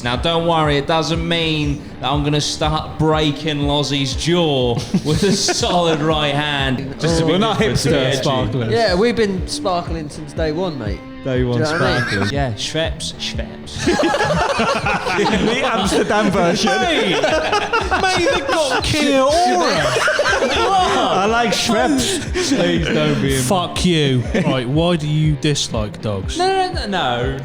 Now, don't worry, it doesn't mean that I'm going to start breaking Lozzie's jaw with a solid right hand. We're not hipster sparklers. Yeah, we've been sparkling since day one, mate. Day one sparklers. Yeah, Schweppes. The Amsterdam version. Mate, they've got killer aura. I like Schweppes. Please don't be Fuck you. Right, why do you dislike dogs? No.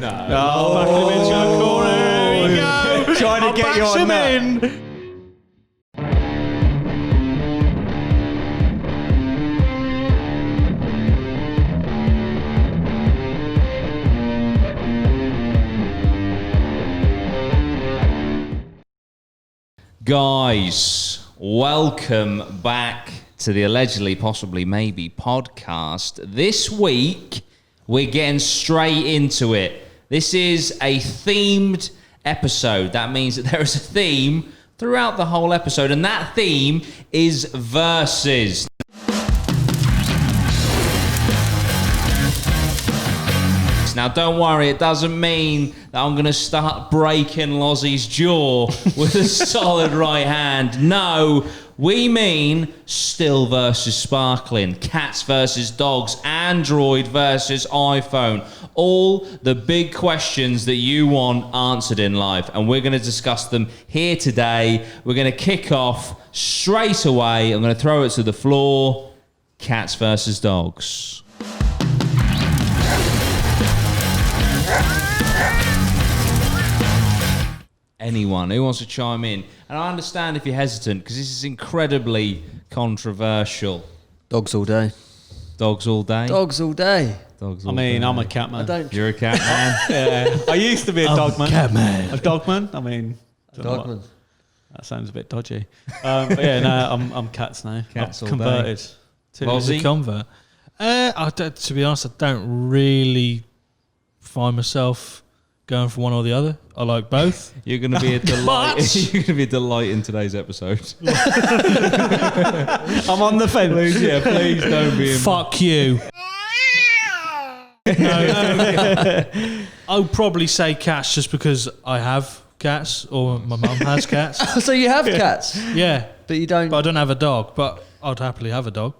Oh, Back him into a corner. Here we go. Trying to get you on that. Guys, welcome back to the Allegedly, Possibly, Maybe podcast. This week, we're getting straight into it. This is a themed episode. That means that there is a theme throughout the whole episode, and that theme is verses. Now, don't worry, it doesn't mean that I'm going to start breaking Lozzie's jaw with a solid right hand. No, we mean still versus sparkling, cats versus dogs, Android versus iPhone. All the big questions that you want answered in life, and we're going to discuss them here today. We're going to kick off straight away. I'm going to throw it to the floor. Cats versus dogs. Anyone who wants to chime in, and I understand if you're hesitant because this is incredibly controversial. Dogs all day. Dogs all day. Dogs all day. Dogs all I mean, day. I'm a cat man. I don't. You're a cat man. Yeah, I used to be a dog man. Cat man. A dog man. I mean, don't know Dogman. what- That sounds a bit dodgy. But yeah, no, I'm cats now. Cats all I'm converted. day. Lozzie? Convert. To be honest, I don't really find myself going for one or the other. I like both. You're going to be a delight. You're going to be a delight in today's episode. I'm on the fence. Please don't be. Fuck you. No, I would probably say cats just because I have cats or my mum has cats. So you have cats, Yeah, but you don't. but I don't have a dog. But I'd happily have a dog.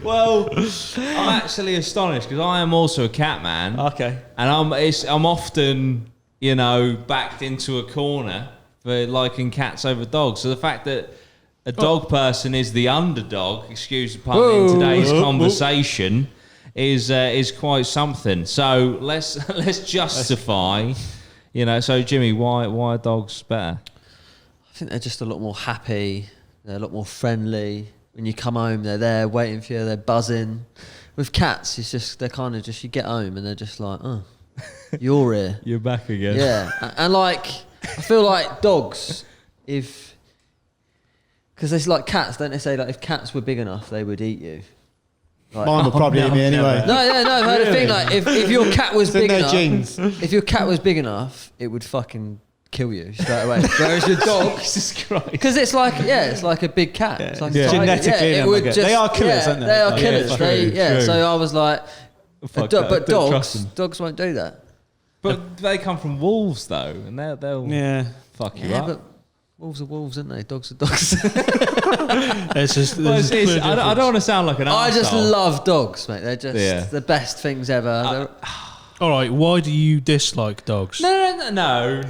Well, I'm actually astonished because I am also a cat man. Okay. And I'm often, backed into a corner for liking cats over dogs. So the fact that a dog person is the underdog, excuse the pun, in today's conversation is quite something. So let's justify, So Jimmy, why are dogs better? I think they're just a lot more happy. They're a lot more friendly. When you come home, they're there waiting for you. They're buzzing. With cats, it's just they're kind of just you get home and they're just like, oh, you're here. You're back again. Yeah, and like I feel like dogs, because it's like cats, don't they say like if cats were big enough, they would eat you. Like, Mine would probably eat me anyway. no. I've heard a thing like if your cat was It's in big their enough, genes. if your cat was big enough, it would fucking kill you straight away. Whereas your dog, Jesus Christ. because it's like it's like a big cat. It's like a tiger. Genetically, it them, would I guess. They are killers, aren't they? They are Yeah, killers. true. So I was like, Fuck but that. Don't trust them. dogs won't do that. But they come from wolves, though, and they'll fuck you Yeah, up. but wolves are wolves, aren't they? Dogs are dogs. It's just. Well, there's a clear I don't difference. want to sound like an I just arsehole. love dogs, mate. They're just the best things ever. All right, why do you dislike dogs? No. Oh,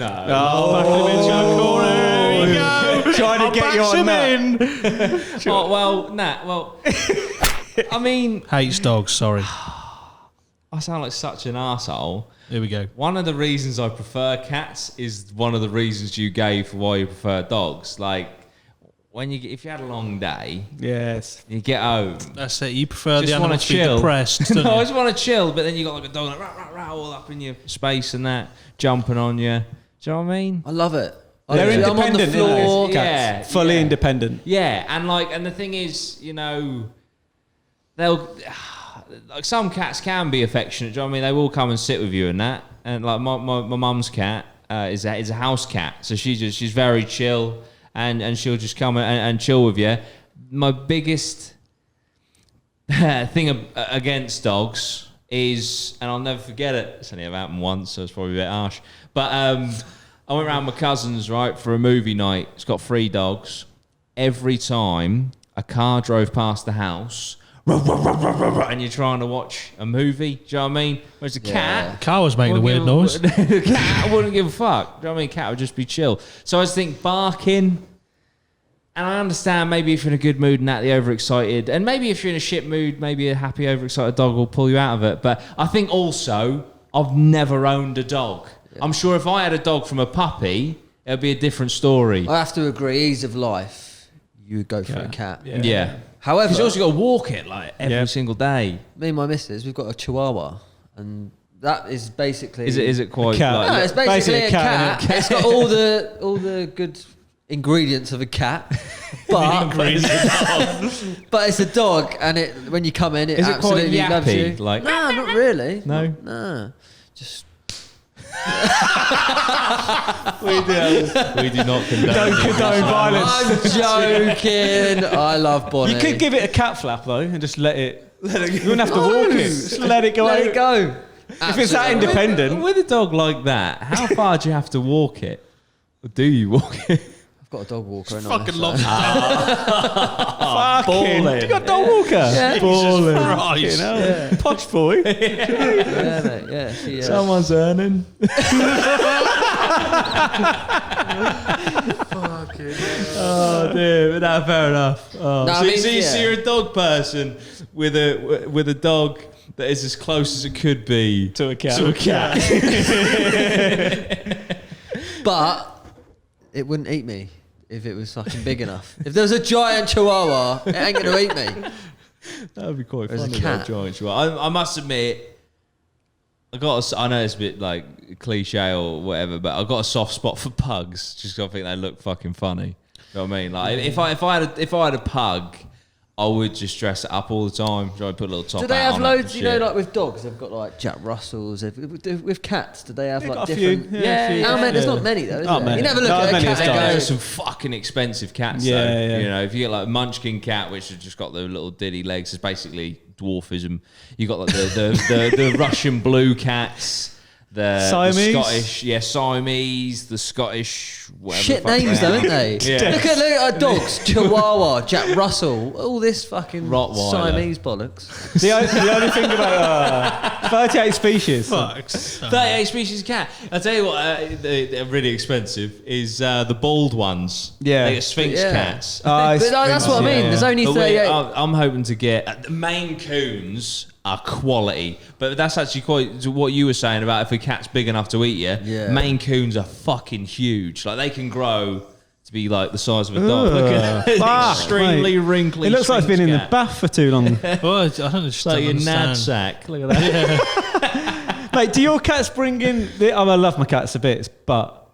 Back him into a corner. Here we go. Trying to get you on that. Well, I mean, Hates dogs. Sorry. I sound like such an arsehole. Here we go. One of the reasons I prefer cats is one of the reasons you gave for why you prefer dogs. Like, if you had a long day, Yes. you get home. That's it. You prefer Just the wanna animal to be chill. depressed. No, don't I you? just want to chill, but then you got like a dog like rah, all up in your space and that, jumping on you. Do you know what I mean? I love it. They're I'm on the independent, floor. aren't they? Cats. Yeah, Fully yeah. independent. Yeah, and the thing is, they'll like some cats can be affectionate. Do you know what I mean? They will come and sit with you and that. And like my mum's cat is a house cat, so she's very chill and she'll just come and chill with you. My biggest thing against dogs is, and I'll never forget it. It's only ever happened once, so it's probably a bit harsh. But I went round with my cousins, right, for a movie night. It's got 3 dogs. Every time a car drove past the house, and you're trying to watch a movie, do you know what I mean? Whereas a cat... Car was making a weird noise. The cat wouldn't give a fuck. Do you know what I mean? Cat would just be chill. So I just think barking... And I understand maybe if you're in a good mood and that, the overexcited, and maybe if you're in a shit mood, maybe a happy, overexcited dog will pull you out of it. But I think also, I've never owned a dog. Yeah. I'm sure if I had a dog from a puppy, it would be a different story. I have to agree, ease of life, you would go for a cat. Yeah. However, you also got to walk it like every single day. Me and my missus, we've got a Chihuahua, and that is basically... Is it quite... A cat. Like, no, it's basically a cat. Isn't it? It's got all the good ingredients of a cat, but it's a dog, and when you come in, it is absolutely it quite loves you. yappy? Like, no, not really. No? No. Just... we do not condone violence. I'm joking. I love Bonnie. You could give it a cat flap though, and just let it. You wouldn't have to walk it. Just let it go. Let it go. If it's that independent. With a dog like that, how far do you have to walk it? Or do you walk it? I've got a dog walker. Fucking love Fucking. You got a dog walker? Yeah. Balling. Christ. Yeah. Posh boy. Yeah, mate. Yeah. She, Someone's earning. Oh dear, no, fair enough. Oh. No, So, I mean, so you're a dog person with a dog that is as close as it could be To a cat. To a cat. But it wouldn't eat me if it was fucking big enough. If there was a giant Chihuahua, it ain't gonna eat me. That would be quite There's a funny. cat. Giant chihuahua. I must admit, I know it's a bit like cliche or whatever, but I've got a soft spot for pugs. Just 'cause I think they look fucking funny. You know what I mean? Like if I had a pug, I would just dress it up all the time. Try and put a little top. Do they hat have on loads? it You know, like with dogs, they've got like Jack Russells. With cats, do they have They've like got a few, different? yeah, a few. How many? There's Yeah. not many though. Is Not there? many. You never look Not at a many cat as and dogs. There's go, some fucking expensive cats Yeah, though. yeah. You know, if you get like a munchkin cat, which has just got the little diddy legs, it's basically dwarfism. You got like the Russian blue cats. The Siamese? Scottish, Siamese, the Scottish, whatever. shit the fuck names they though, are. aren't they? Yeah. Look at our dogs: Chihuahua, Jack Russell, all this fucking Rottweiler. Siamese bollocks. The only thing about 38 species. Fuck. 38 species of cat. I'll tell you what, they're really expensive, is the bald ones. Yeah. They get Sphinx Yeah. cats. But that's what I mean. Yeah. There's only But 38. I'm hoping to get the Maine Coons are quality, but that's actually quite what you were saying about if a cat's big enough to eat you. Yeah. Maine Coons are fucking huge. Like they can grow to be like the size of a dog. Look at that. Fuck, Extremely mate. wrinkly. It looks like it's been in the cat. bath for too long. Well, I don't just Like your understand. knapsack. Look at that. Mate, do your cats bring in... I love my cats a bit, but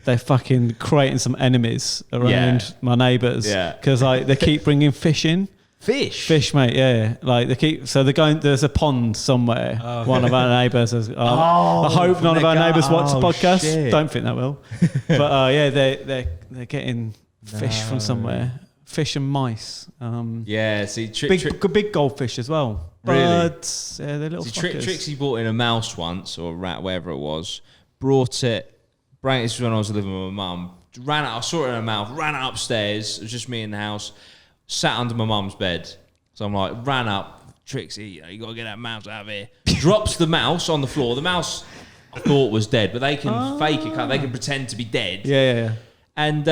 they're fucking creating some enemies around my neighbours. Yeah. Because they keep bringing fish in. Fish, mate, yeah. Like they're going. There's a pond somewhere. One of our neighbours. I hope none of our neighbours watch the podcast. Shit. Don't think that will. But they're getting fish from somewhere. Fish and mice. Yeah, see, Big goldfish as well. Really? Birds. Yeah, they're little See, fuckers. Trixie brought in a mouse once, or a rat, whatever it was. Brought it. This was when I was living with my mum. Ran out. I saw it in her mouth. Ran it upstairs. It was just me in the house. Sat under my mum's bed. So I'm like, ran up. Trixie, you got to get that mouse out of here. Drops the mouse on the floor. The mouse I thought was dead, but they can fake it. They can pretend to be dead. Yeah. And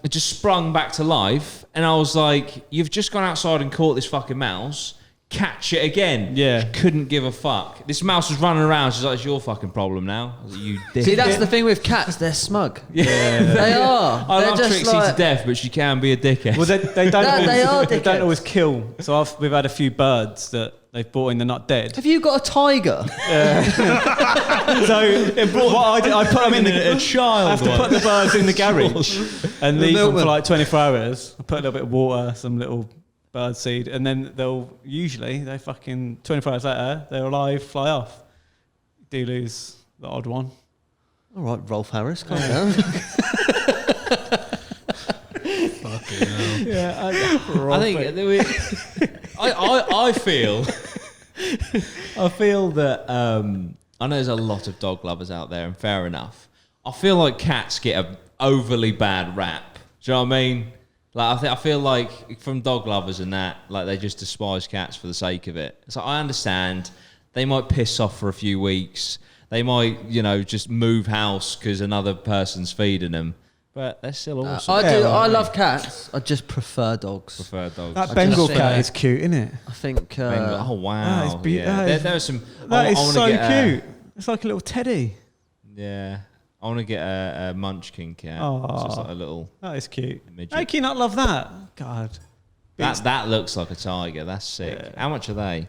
it just sprung back to life. And I was like, you've just gone outside and caught this fucking mouse. Catch it again. Yeah. She couldn't give a fuck. This mouse was running around. She's like, it's your fucking problem now. I was like, you dick. See, that's the thing with cats. They're smug. Yeah. They are. I They're love just Trixie like, to death, but she can be a dickhead. Well, they don't. No, always, they are they don't dickheads. always kill. So we've had a few birds that they've brought in. They're not dead. have you got a tiger? So what I did, I put them in the. a child. I have to put the birds in the garage and leave them for milkman. like 24 hours. I put a little bit of water, some little bird seed, and then they fucking 24 hours later, they're alive, fly off. Do lose the odd one. All right, Rolf Harris, calm down. Fucking hell. Yeah, I think I feel I feel that I know there's a lot of dog lovers out there, and fair enough. I feel like cats get an overly bad rap. Do you know what I mean? Like I feel like from dog lovers and that, like they just despise cats for the sake of it. So I understand they might piss off for a few weeks. They might, just move house because another person's feeding them. But they're still awesome. I love cats. I just prefer dogs. That Bengal cat is cute, isn't it? I think. Oh wow! That is beautiful. There are some. That is so cute. It's like a little teddy. Yeah, I want to get a Munchkin cat. Oh, it's just like a little. That is cute. Midget. How can you not love that? God. That looks like a tiger. That's sick. Yeah. How much are they?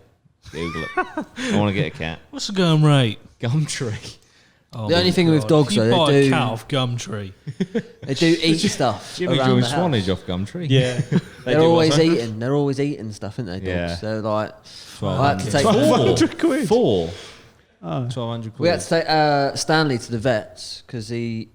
Google it. I want to get a cat. What's the going rate? Gumtree. Oh the only thing with dogs, though, they buy do a cat off Gumtree. They do eat stuff. Jimmy around joined the house. Swanage off Gumtree. Yeah, they're always eating. They're always eating stuff, aren't they? Dogs? Yeah. So like, 1200. I had to take 1,200 quid. 1,200 quid. We had to take Stanley to the vets because he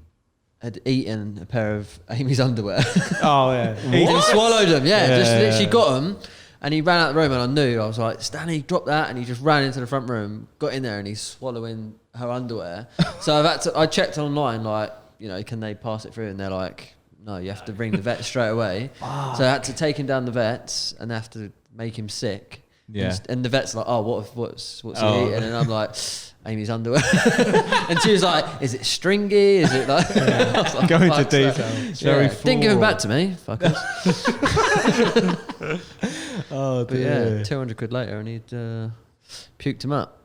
had eaten a pair of Amy's underwear. Oh yeah, He swallowed them. Yeah, just Yeah. literally got them. And he ran out of the room, and I knew. I was like, Stanley, drop that. And he just ran into the front room, got in there, and he's swallowing her underwear. So I checked online, like, can they pass it through? And they're like, no, you have to ring the vet straight away. So I had to take him down the vets and have to make him sick. Yeah. And the vet's like, oh, what's he eating? And I'm like, Amy's underwear. And she was like, is it stringy? Is it like... I was like, Go into "Fuck's that?" detail. Yeah. Very Didn't give him floral. back to me. Fuckers. Oh But yeah, 200 quid later, and he'd puked him up.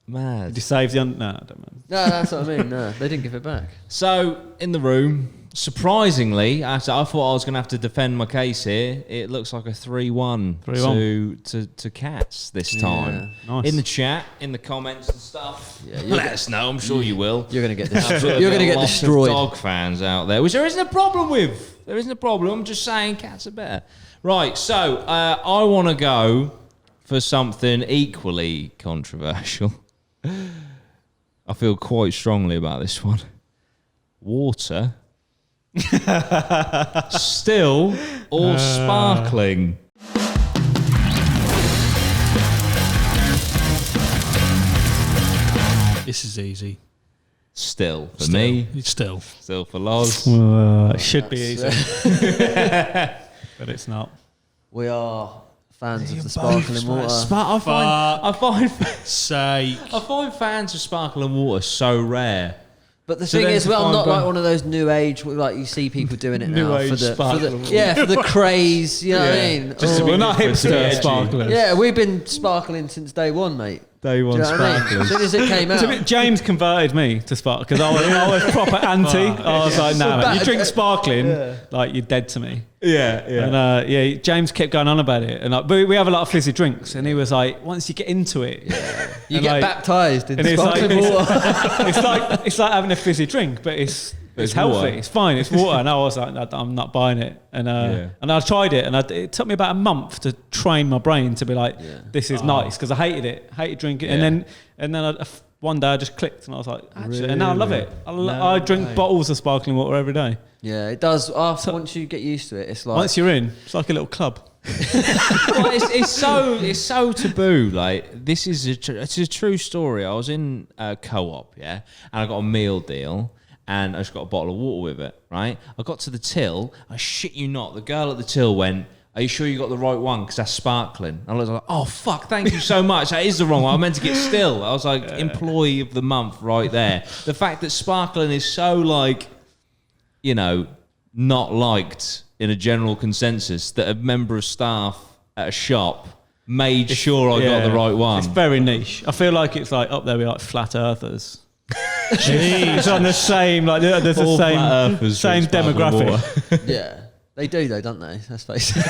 Mad. Did you save the? No, I don't mind. No, that's what I mean. No, they didn't give it back. So, in the room, surprisingly, after I thought I was going to have to defend my case here, it looks like a 3-1 to Cats this time. Nice. In the chat, in the comments and stuff. Yeah, Let us know. I'm sure you will. You're gonna get I'm sure destroyed. there'll You're be gonna a get lot of destroyed. dog fans out there, which there isn't a problem with. There isn't a problem. I'm just saying cats are better. Right, so I want to go for something equally controversial. I feel quite strongly about this one. Water. Still or sparkling? This is easy. Still for me. Still. Still for Loz. It should be easy, but it's not. We are fans of the sparkling water. I find fans of sparkling water so rare. But the So thing then is, to well, I'm find not one- like one of those new age, like you see people doing it New now age for the sparkling water. for the craze. You know what I mean? Just to Oh. be We're not different, to be hipster edgy. sparklers. Yeah, we've been sparkling since day one, mate. Day one Do you know what I mean? sparklers. As soon as it came out. James converted me to sparkle because I was proper anti. I was like, nah, man, you drink sparkling, like you're dead to me. Yeah, And James kept going on about it, and like, but we have a lot of fizzy drinks, and he was like, once you get into it, You and get like- baptised in and it's sparkling like- water. it's like having a fizzy drink, but it's healthy, water. it's fine, it's water. And I was like, I'm not buying it, and I tried it, and it took me about a month to train my brain to be like, this is nice, because I hated drinking, and then one day I just clicked, and I was like, actually, and now I love it. I drink bottles of sparkling water every day. Yeah, it does. After once you get used to it, it's like Once you're in, it's like a little club. Well, it's so taboo. Like this is it's a true story. I was in a co-op, and I got a meal deal, and I just got a bottle of water with it. Right, I got to the till. I shit you not, the girl at the till went, "Are you sure you got the right one? Because that's sparkling." And I was like, "Oh fuck, thank you so much. That is the wrong one. I meant to get still." I was like, employee of the month right there. The fact that sparkling is so like, not liked in a general consensus, that a member of staff at a shop made sure I got the right one. It's very niche. I feel like it's like up there with like flat earthers. It's on the same, like there's All the flat earthers same drink sparkling demographic. water. yeah. They do though, don't they? Let's face it.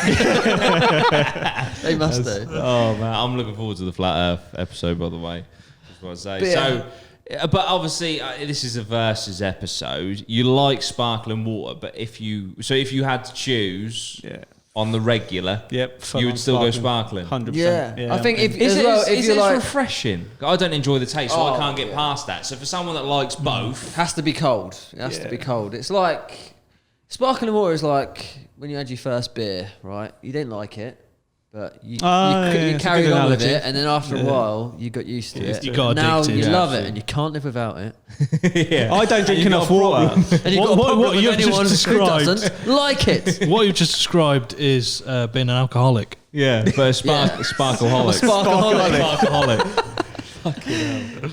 They must do. Oh man, I'm looking forward to the flat Earth episode. By the way, that's what I say. But yeah. So, but obviously, this is a versus episode. You like sparkling water, but if you had to choose on the regular, you would still go sparkling. 100%. Yeah. I think if Is as it, well, is if it you're like, refreshing? I don't enjoy the taste, so I can't get past that. So for someone that likes both, has to be cold. It has to be cold. It's like sparkling water is like when you had your first beer, right? You didn't like it. But you it's carried a good on with analogy. it, and then after a while, you got used to it. You got now addicted. you Yeah, love it, and you can't live without it. I don't drink enough water. And you've got a problem with you've just anyone who described- doesn't like it. What you've just described is being an alcoholic. Yeah, but a sparkaholic. Sparkaholic.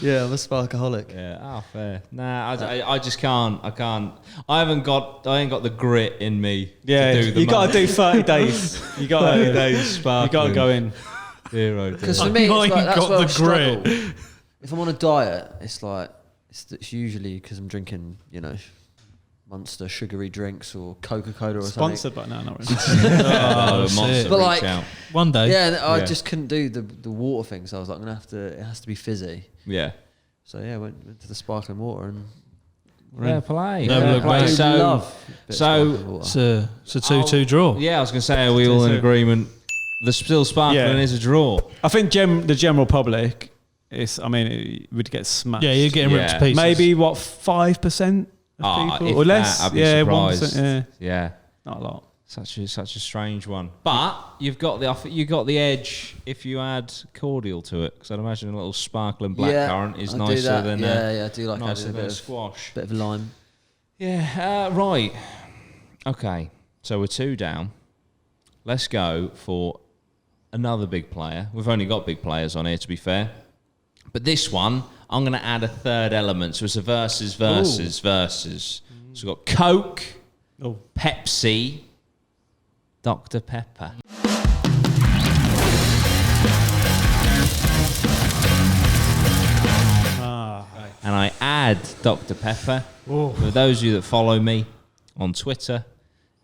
Yeah, I'm a sparkaholic. Yeah, fair. Nah, I just can't. I can't. I ain't got the grit in me. Yeah, to do the you got to month. do 30 days. You got 30 to days sparkling. You got to go in. Zero. Because for me, it's I like, ain't that's got where the I struggle. grit. If I'm on a diet, it's like it's usually because I'm drinking, Monster sugary drinks or Coca-Cola or Sponsored, but no, not really. Monster shit. But reach like- out. One day. something. Yeah, I Yeah. just couldn't do the water thing, so I was like, it has to be fizzy. Yeah. So yeah, I went to the sparkling water and Fair play. Never Fair look play. back. I So, love a bit of sparkling water. It's a 2-2 draw. yeah, I was gonna say, are we all in 2-2. agreement? The still sparkling Yeah. is a draw. I think the general public it would get smashed. Yeah, you're getting ripped Yeah. to pieces. Maybe 5% of people if or less. that, I'd be yeah, surprised. 1%. Yeah, Yeah. not a lot. Such a strange one, but you've got the edge if you add cordial to it, because I'd imagine a little sparkling blackcurrant is I do nicer that. than I do like nicer having a than bit of squash. bit of lime. Yeah, right. Okay, so we're 2 down. Let's go for another big player. We've only got big players on here, to be fair, but this one I'm going to add a third element, so it's a versus. So we've got Coke, Pepsi, Dr. Pepper. And I add Dr. Pepper. For those of you that follow me on Twitter,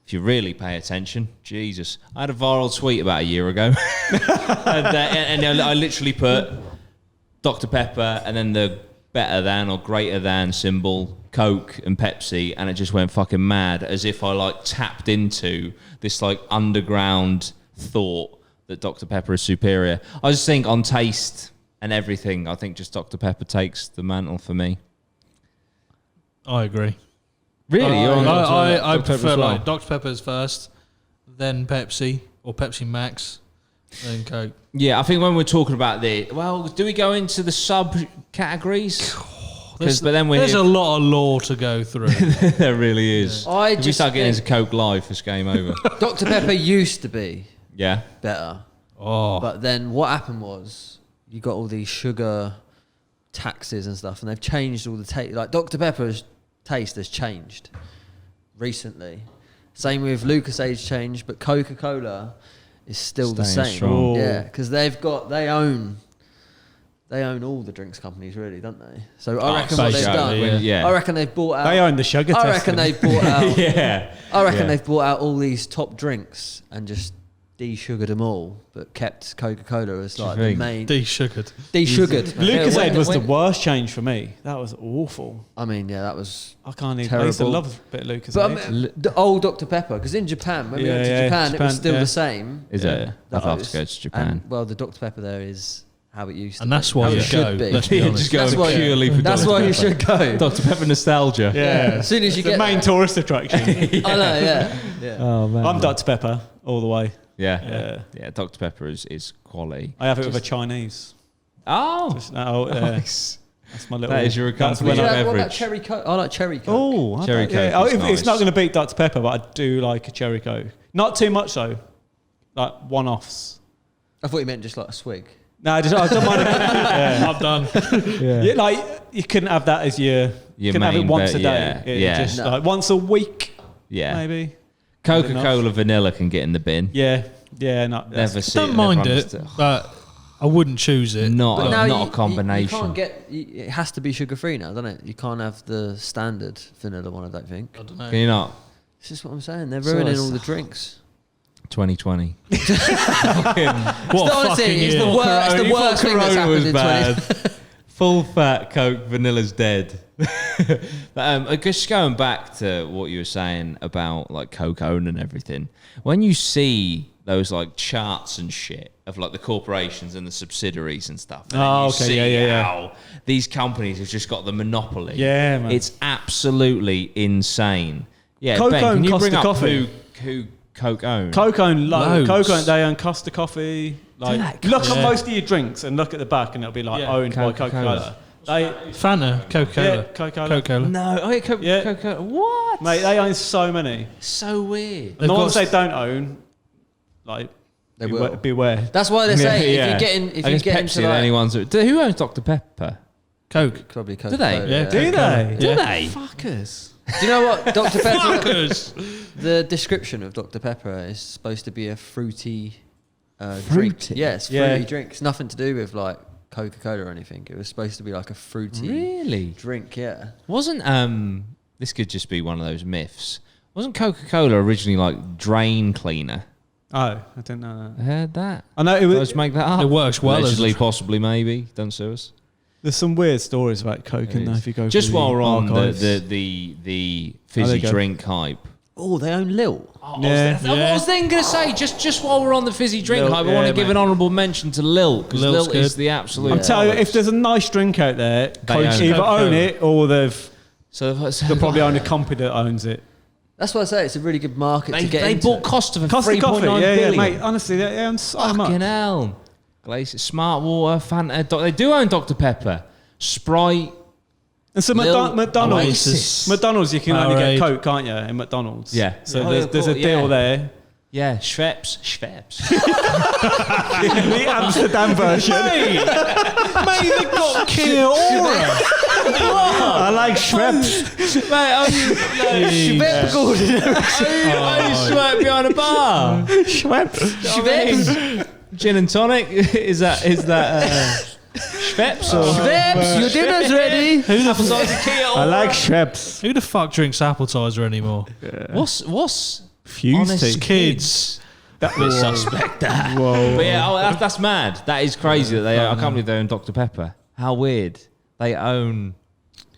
if you really pay attention, Jesus, I had a viral tweet about a year ago. and I literally put Dr. Pepper and then the better than or greater than symbol, Coke and Pepsi, and it just went fucking mad, as if I tapped into this underground thought that Dr. Pepper is superior. I just think on taste and everything, I think just Dr. Pepper takes the mantle for me. I agree. Really? You're on I Dr. Pepper prefer as well? Dr. Pepper's first, then Pepsi or Pepsi Max, then Coke. Yeah, I think when we're talking about do we go into the subcategories? But then There's a lot of law to go through. there really is. I If we just start getting think- into Coke Live, it's game over. Dr. Pepper used to be Yeah. better, Oh, but then what happened was you got all these sugar taxes and stuff, and they've changed all the taste. Like Dr. Pepper's taste has changed recently. Same with Lucas Age changed, but Coca-Cola is still the Staying same. strong. Yeah, because they own all the drinks companies, really, don't they? So I reckon what they've basically, done. yeah. I reckon they've bought out. They own the sugar I testing. reckon they've bought out. Yeah. I reckon Yeah. they've bought out all these top drinks and just de-sugared them all, but kept Coca-Cola as you like the think? main de-sugared. de-sugared. Lucas Yeah, Aid was the when- worst change for me. That was awful. I mean, yeah, that was. I can't even. I used to Terrible. love a bit of Lucas But Aid. the old Dr Pepper, because in Japan, when we Yeah, went to yeah, Japan, it was Japan, still yeah. the same. Is it? I'd love to go to Japan. And, well, the Dr Pepper there is how it used to. And be. that's why How you it should go. be. Let's be Yeah, honest. just go That's why- purely for That's Dr. why you Pepper. should go. Dr. Pepper nostalgia. Yeah. As soon as you It's the get main there. tourist attraction. I know, yeah. Yeah. Oh, man. I'm Dr Pepper all the way. Yeah. Yeah, Dr. Pepper is quality. I have it with a Chinese. Oh, Nice. That's my little. That is your that's accompaniment. when What I- about beverage. cherry coke? I like cherry coke. Oh, Cherry yeah. Coke is It's nice. not going to beat Dr Pepper, but I do like a cherry Coke. Not too much though. Like one-offs. I thought you meant just like a swig. No, I don't mind. I'm done. Yeah, like you couldn't have that as your. You can have it main once a bet, day. yeah. It Yeah. Just No. like once a week, Yeah. maybe. Coca-Cola vanilla can get in the bin. Yeah, yeah. No, Never see Don't it. mind never it, understood. but I wouldn't choose it. Not But a, now not you- a combination. You can't get. It has to be sugar free now, doesn't it? You can't have the standard vanilla one. I don't think. I don't know. Can you not? This is what I'm saying. They're So ruining it's- all the drinks. 2020. What a Honestly, fucking it's year. the worst. It's the worst thing that's happened in 20. Full fat Coke vanilla's dead. But just going back to what you were saying about like Coke own and everything, when you see those like charts and shit of like the corporations and the subsidiaries and stuff, and then Oh, you okay, see yeah. how these companies have just got the monopoly. Yeah, man. It's absolutely insane. Yeah, Coke Ben, own can you Costa bring up Coffee. who Coke own? Coke own Loads. Coke own, they own Costa Coffee. Like, look at most of your drinks and look at the back, and it'll be like owned by Coca-Cola. Fanta, Coca-Cola. Yeah, Coca-Cola. Coca-Cola. No, Coca-Cola. What? Mate, they own so many. So weird. The ones they don't own, like, They will. beware. That's why they say Yeah. if you get in, if I you guess get Pepsi into are the like, only ones who owns Dr. Pepper? Coke. probably they? Coca-Cola. Yeah. Do they? Do Yeah. they? Fuckers. Do you know what Dr. Pepper? Fuckers. The description of Dr. Pepper is supposed to be a fruity drink. Fruity? Yes, Yeah. fruity drink. It's nothing to do with like Coca-Cola or anything. It was supposed to be like a fruity Really? drink. Yeah. Wasn't this could just be one of those myths. Wasn't Coca-Cola originally like drain cleaner? Oh, I didn't know I that. heard that. I know it Let's was. make that up. It works well as Allegedly, a- possibly, maybe. Don't sue us. There's some weird stories about Coke in there if you go. Just through while the we're on archives. the fizzy there you go. drink hype. Oh, they own Lil. Yeah. I was then going to say, just while we're on the fizzy drink Lil, hype, I want to yeah, give mate. an honourable mention to Lil, because Lil's Lil is good. the absolute... I'm telling you, if there's a nice drink out there, Coke own either Coca-Cola. own it or they've So probably own a company that owns it. That's why I say it's a really good market They, to get they into. bought Costa for Costa 3.9 Coffee, billion. mate. Honestly, they own so Fucking much. hell. Glacier, Smart Water, Fanta... They do own Dr. Pepper. Sprite... And so Lil McDonald's, Oasis. McDonald's, you can only Powerade. get Coke, can't you? In McDonald's. Yeah. So Yeah. there's a deal there. Yeah, Schweppes. Schweppes. The Amsterdam version. Mate, they've got Kia Aura. I like Schweppes. Mate, Schweppes Gordon. I sweat behind a bar. Schweppes. Schweppes. Gin and tonic? Is that Schweppes or Schweppes, your dinner's ready. appetizer Kia? I like Schweppes. Who the fuck drinks appetizer anymore? What's Fuse honest tea. Kids. That was suspect that. Whoa. But yeah, that's mad. That is crazy that they. I can't believe they own Dr. Pepper. How weird. They own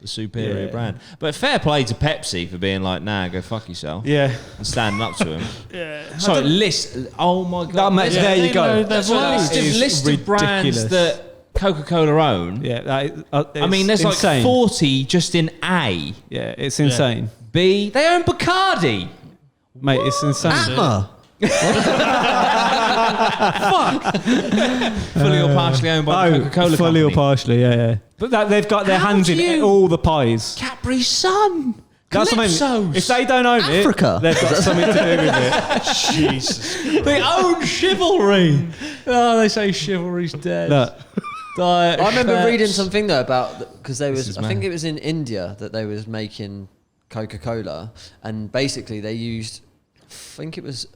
the superior brand. But fair play to Pepsi for being like, nah, go fuck yourself. Yeah. And standing up to him. Yeah. So list. Oh my god. That, mate, There's there a- you go. There's a list of brands ridiculous. that Coca-Cola own. Yeah. That is, I mean, there's insane. like 40 just in A. Yeah, it's insane. B. They own Bacardi. Mate, it's insane. APMA. Fully or partially owned by the Coca-Cola fully company. or partially, yeah. But they've got their How hands do in you- all the pies. Capri Sun. That's what I mean. Calypsos. If they don't own Africa. it, they've got something to do with it. Jesus. They own chivalry. Oh, they say chivalry's dead. Look, Diet I remember Schweppes. reading something though about because they This was is I think mad. it was in India that they was making Coca-Cola and basically they used I think it was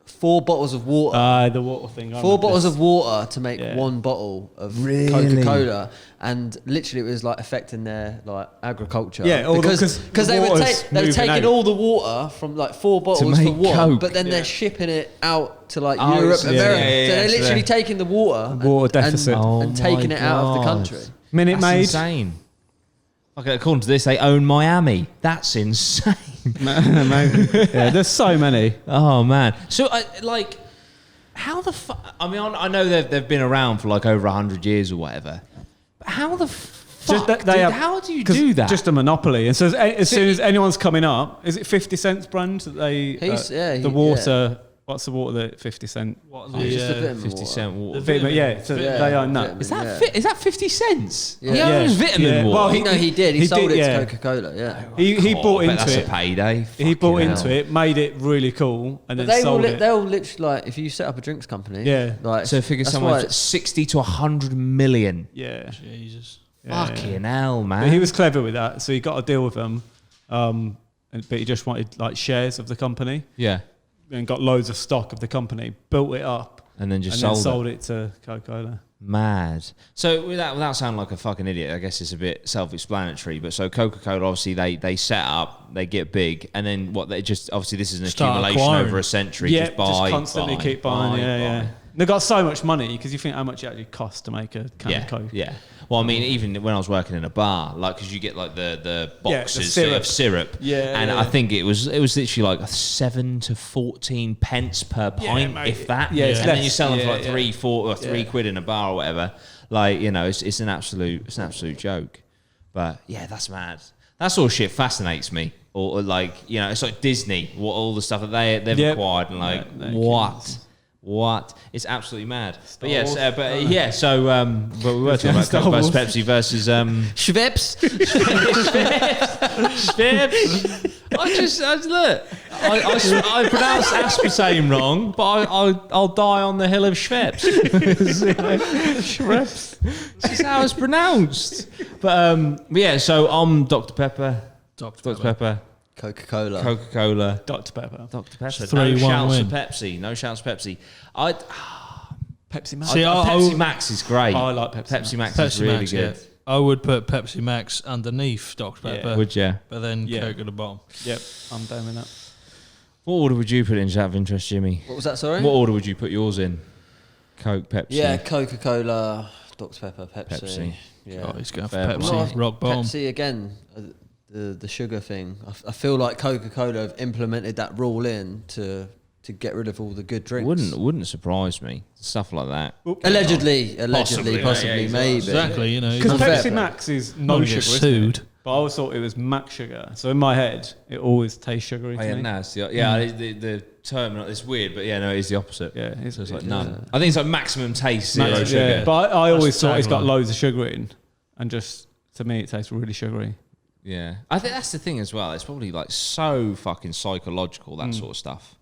4 bottles of water. the water thing. I 4 remember bottles this. of water to make Yeah. 1 bottle of Really? Coca-Cola, and literally it was like affecting their like agriculture. Yeah, all the- because 'cause they the were water's they were moving taking out. all the water from like 4 bottles make for 1, Coke. but then they're shipping it out to like Oh, Europe, yeah, America. yeah, yeah, so they're so literally they're- taking the water, Water deficit. Oh and taking my it out of the God. country. Minute That's Maid. insane. Okay, according to this, they own Miami. That's insane. Yeah, there's so many. Oh man. So like, how the fuck? I mean, I know they've been around for like over 100 years or whatever. But how the fuck? How do you 'cause do that? Just a monopoly. And so as soon as anyone's coming up, is it 50 cents brand that they the water? What's the water that 50 cent? What It's just a vitamin 50 water. cent water. Vitamin, yeah, so Yeah, they own that. vitamin. Is that Yeah. is that 50 cents? Yeah. He Yeah. owns vitamin Yeah. water. Well, He did. He sold did, it yeah. to Coca-Cola. Yeah. He Oh, bought I bet into that's it. a payday. He bought Fucking into hell. it, made it really cool, and But then they sold will it. they'll literally like if you set up a drinks company. Yeah. Like So figure that's somewhere why for it's- 60 to 100 million. Yeah. Jesus. Fucking hell, man. But he was clever with that, so he got a deal with them. But he just wanted like shares of the company yeah. and got loads of stock of the company, built it up, And then just and sold, then it. sold it to Coca-Cola. Mad. So without sounding like a fucking idiot, I guess it's a bit self-explanatory. But so Coca-Cola, obviously they set up, they get big, and then what they just obviously this is an Start accumulation acquiring. over a century. Yeah, just buy, constantly buy, keep buying. buy, Yeah. buy. They got so much money because you think how much it actually costs to make a can of Coke. Yeah. Well, I mean, even when I was working in a bar, like, because you get like the boxes syrup. of syrup, Yeah, and yeah. I think it was literally like 7 to 14 pence per pint, mate. if that. Yeah, it's and then less. you sell them for Yeah, like yeah. 3, 4, or 3 quid in a bar or whatever. Like, you know, it's an absolute joke. But yeah, that's mad. That sort of shit fascinates me. or like, you know, it's like Disney, what all the stuff that they've acquired, and like what? It's absolutely mad. But yes, So, but we were talking about Coke versus Pepsi versus Schweppes. Schweppes. I look. I pronounced aspartame wrong, but I'll die on the hill of Schweppes. Schweppes. This is how it's pronounced. But yeah, so I'm Dr. Pepper. Dr. Pepper. Coca-Cola. Coca-Cola. Dr. Pepper. Dr. Pepper. 3-1 no shouts win. for Pepsi. No shouts for Pepsi. Pepsi Max. See, Pepsi Max is great. I like Pepsi Max. Pepsi is really Max, good. yeah. I would put Pepsi Max underneath Dr. Pepper. Would you? But then Coke at the bottom. Yep, I'm down with that. What order would you put in, just out of interest, Jimmy? What was that, sorry? What order would you put yours in? Coke, Pepsi? Yeah, Coca-Cola, Dr. Pepper, Pepsi. Yeah. Oh, he's going for Fair Pepsi. play. Rock bottom. Pepsi again, the sugar thing. I feel like Coca-Cola have implemented that rule in to get rid of all the good drinks. Wouldn't surprise me. Stuff like that. Allegedly, Possibly, maybe. Exactly, you know. Because Fair Pepsi play. Max is Not no get sugar, sued. but I always thought it was max sugar. So in my head, it always tastes sugary to me. The term, it's weird, but yeah, no, it is the opposite. Yeah, So it's like none. I think it's like maximum taste, zero Max- sugar. yeah, but I always thought it's got tagline. loads of sugar in, and just to me, it tastes really sugary. Yeah. I think that's the thing as well. It's probably like so fucking psychological, that sort of stuff,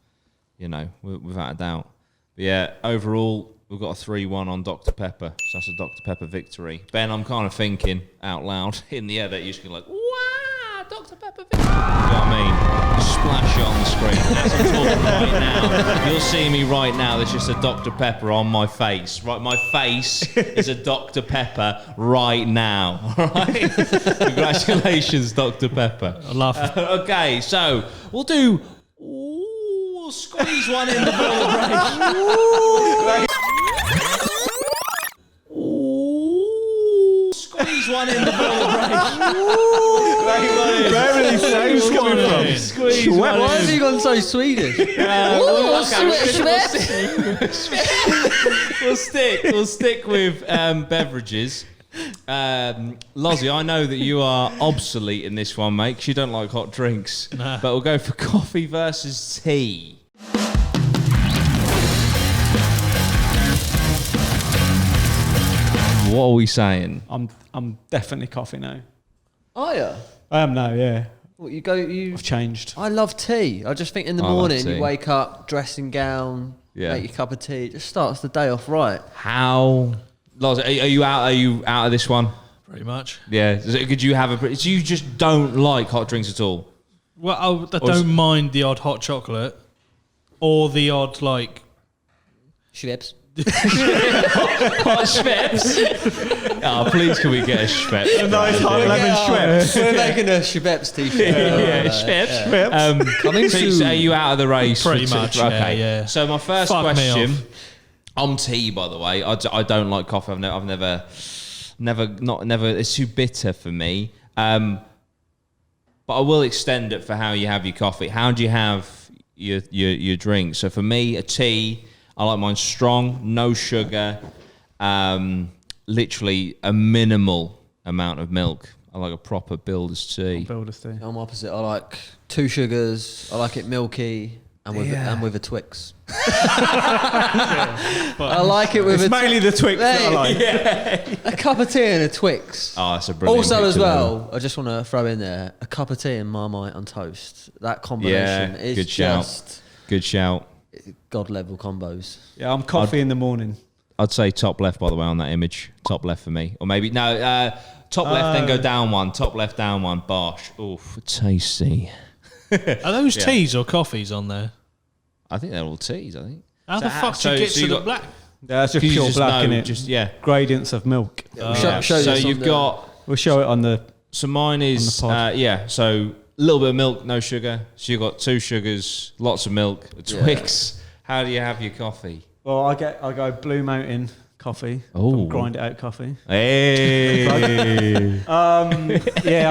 you know, without a doubt. But yeah, overall, we've got a 3-1 on Dr. Pepper. So that's a Dr. Pepper victory. Ben, I'm kind of thinking out loud in the air that you're just going to like, wow, Dr. Pepper victory. You know what I mean? Just splash it on the screen. As I'm talking right now, you'll see me right now. There's just a Dr. Pepper on my face. Right, my face is a Dr. Pepper right now. All right? Congratulations, Dr. Pepper. I laugh. Okay, so we'll do... We'll squeeze one in the ball of break. Squeeze one in the ball of break. Where are these names coming from? Squeeze one Why in. have you gone so Swedish? We'll stick with beverages. Lozzie, I know that you are obsolete in this one, mate, because you don't like hot drinks. Nah. But we'll go for coffee versus tea. What are we saying? I'm definitely coffee now. Oh yeah. I am now, yeah. What, you I've changed. I love tea. I just think in the I love morning tea. you wake up, dressing gown, Yeah. make your cup of tea. It just starts the day off right. How, Lozzie, are you out? Are you out of this one? Pretty much. Yeah. Could you have a? So you just don't like hot drinks at all? Well, I don't mind the odd hot chocolate or the odd, like... Schweppes. Hot Schweppes. Oh, please, can we get a Schweppes? nice hot lemon Schweppes. We're making a Schweppes t-shirt. Yeah, Schweppes. Coming so soon. are you out of the race? Pretty for much, Okay. yeah. So my first Fuck me question. off. I'm tea, by the way. I don't like coffee. I've never. It's too bitter for me. But I will extend it for how you have your coffee. How do you have your drink? So for me, a tea. I like mine strong, no sugar, literally a minimal amount of milk. I like a proper builder's tea. Builders tea. I'm opposite. I like 2 sugars. I like it milky and with a Twix. I like it with It's mainly the Twix that I like. a cup of tea and a Twix. Oh, that's a brilliant Also, pick as to well, I just want to throw in there a cup of tea and Marmite on toast. That combination is good shout. just Good shout. god level combos. Yeah, I'm coffee in the morning. I'd say top left, by the way, on that image. Top left for me. Or maybe, no, top left, then go down one. Top left, down one. Bosh. Oof, tasty. Are those teas or coffees on there? I think they're all teas, I think. How So the fuck do you get to you the got- black? Yeah, it's just You pure just black in know, it. Just, yeah. Gradients of milk. Show So this on you've the- got... We'll show it on the. So mine is, On the pod. yeah, so a little bit of milk, no sugar. So you've got 2 sugars, lots of milk, a Twix. How do you have your coffee? Well, I go Blue Mountain coffee. Oh. From Grind It Out coffee. Hey! Yeah, I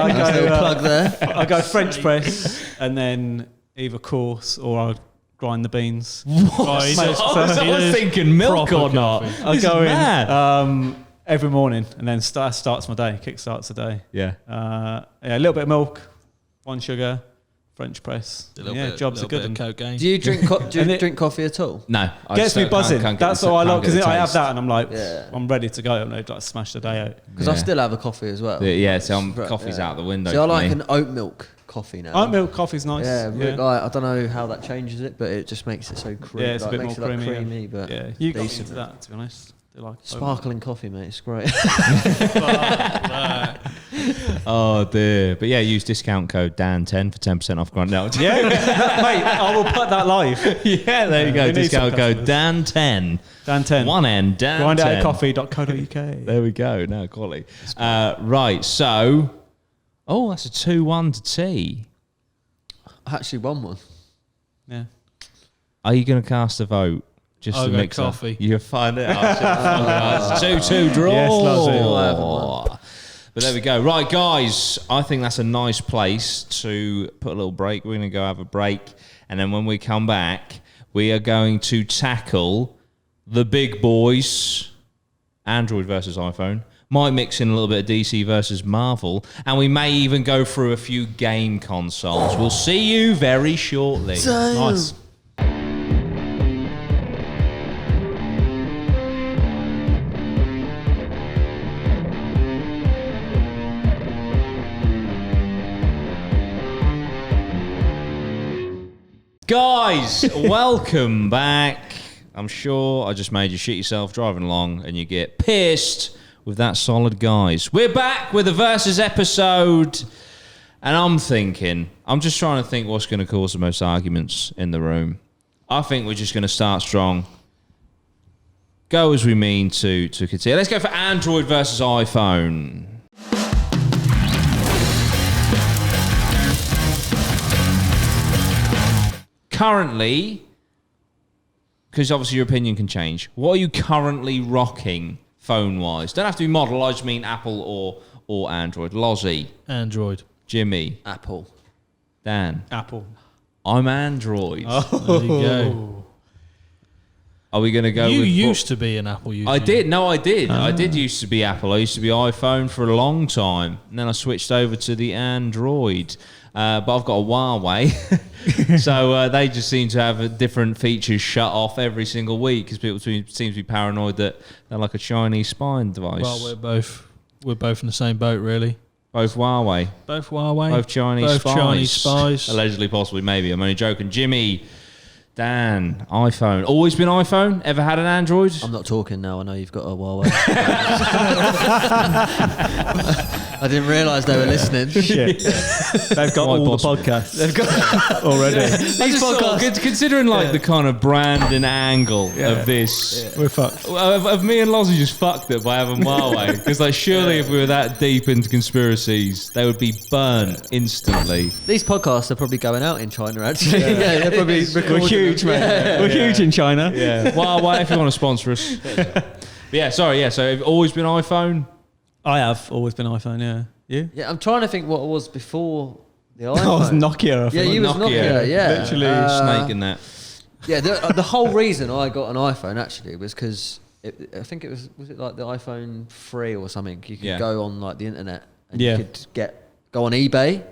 Nice little go. plug there. I go French press and then either course or I'll grind the beans. Right, I was thinking milk proper or not. coffee. I This go is mad. in every morning and then starts my day. Kick starts the day. Yeah. Yeah, a little bit of milk, 1 sugar, French press. Jobs are good. And cocaine. Do you drink drink coffee at all? No, Gets me buzzing. That's all I like because I have that and I'm like, Yeah. I'm ready to go. I'm ready to like smash the day out. Because I still have a coffee as well. So coffee's out the window. See, I like an oat milk coffee now. Oat milk coffee's nice. Yeah, like, I don't know how that changes it, but it just makes it so creamy. Yeah, it's a bit more creamy. Creamy, but yeah, you got into that, to be honest. Like sparkling coffee, mate. It's great. Oh dear, but yeah, use discount code Dan10 for 10% off. No, yeah, mate, I will put that live. Yeah, there you go. Discount code Dan10. Dan10. One N. Dan10. Grindoutcoffee.co.uk. There we go. No quality. Right. So, that's a 2-1 to T. I actually won one. Yeah. Are you going to cast a vote? Just I'll to go mix coffee. You'll find it. 2-2 draw. Yes, lovely. But there we go. Right, guys, I think that's a nice place to put a little break. We're going to go have a break. And then when we come back, we are going to tackle the big boys, Android versus iPhone. Might mix in a little bit of DC versus Marvel. And we may even go through a few game consoles. We'll see you very shortly. Nice. Guys, welcome back. I'm sure I just made you shit yourself driving along and you get pissed with that solid guys. We're back with a versus episode and I'm just trying to think what's going to cause the most arguments in the room. I think we're just going to start strong. Go as we mean to continue. Let's go for Android versus iPhone. Currently, because obviously your opinion can change, what are you currently rocking phone-wise? Don't have to be model, I just mean Apple or Android. Lozzie. Android. Jimmy. Apple. Dan. Apple. I'm Android. There you go. Are we going to go You with... used to be an Apple user. I did. No, I did. I did used to be Apple. I used to be iPhone for a long time. And then I switched over to the Android. But I've got a Huawei. So they just seem to have different features shut off every single week because people seem to be paranoid that they're like a Chinese spying device. Well, we're both in the same boat, really. Both Huawei. Both Huawei. Both Chinese both spies. Chinese spies. Allegedly, possibly, maybe. I'm only joking. Jimmy, Dan, iPhone. Always been iPhone? Ever had an Android? I'm not talking now. I know you've got a Huawei. I didn't realise they were listening. Shit. They've got all the podcasts. They've got already. These podcasts, considering the kind of brand and angle of this, We're fucked. of me and Lozzie just fucked it by having Huawei. Because surely if we were that deep into conspiracies, they would be burnt instantly. These podcasts are probably going out in China, actually. Yeah, they're probably We're huge, man. We're huge in China. Yeah. Huawei, if you want to sponsor us. But yeah, sorry. Yeah, so have you always been iPhone? I have always been iPhone, yeah. You? Yeah, I'm trying to think what it was before the iPhone. I was Nokia. I Yeah, think. you was Nokia, yeah. Literally Snake in that. Yeah, the whole reason I got an iPhone actually was because I think it was it like the iPhone 3 or something? You could go on the internet and you could go on eBay.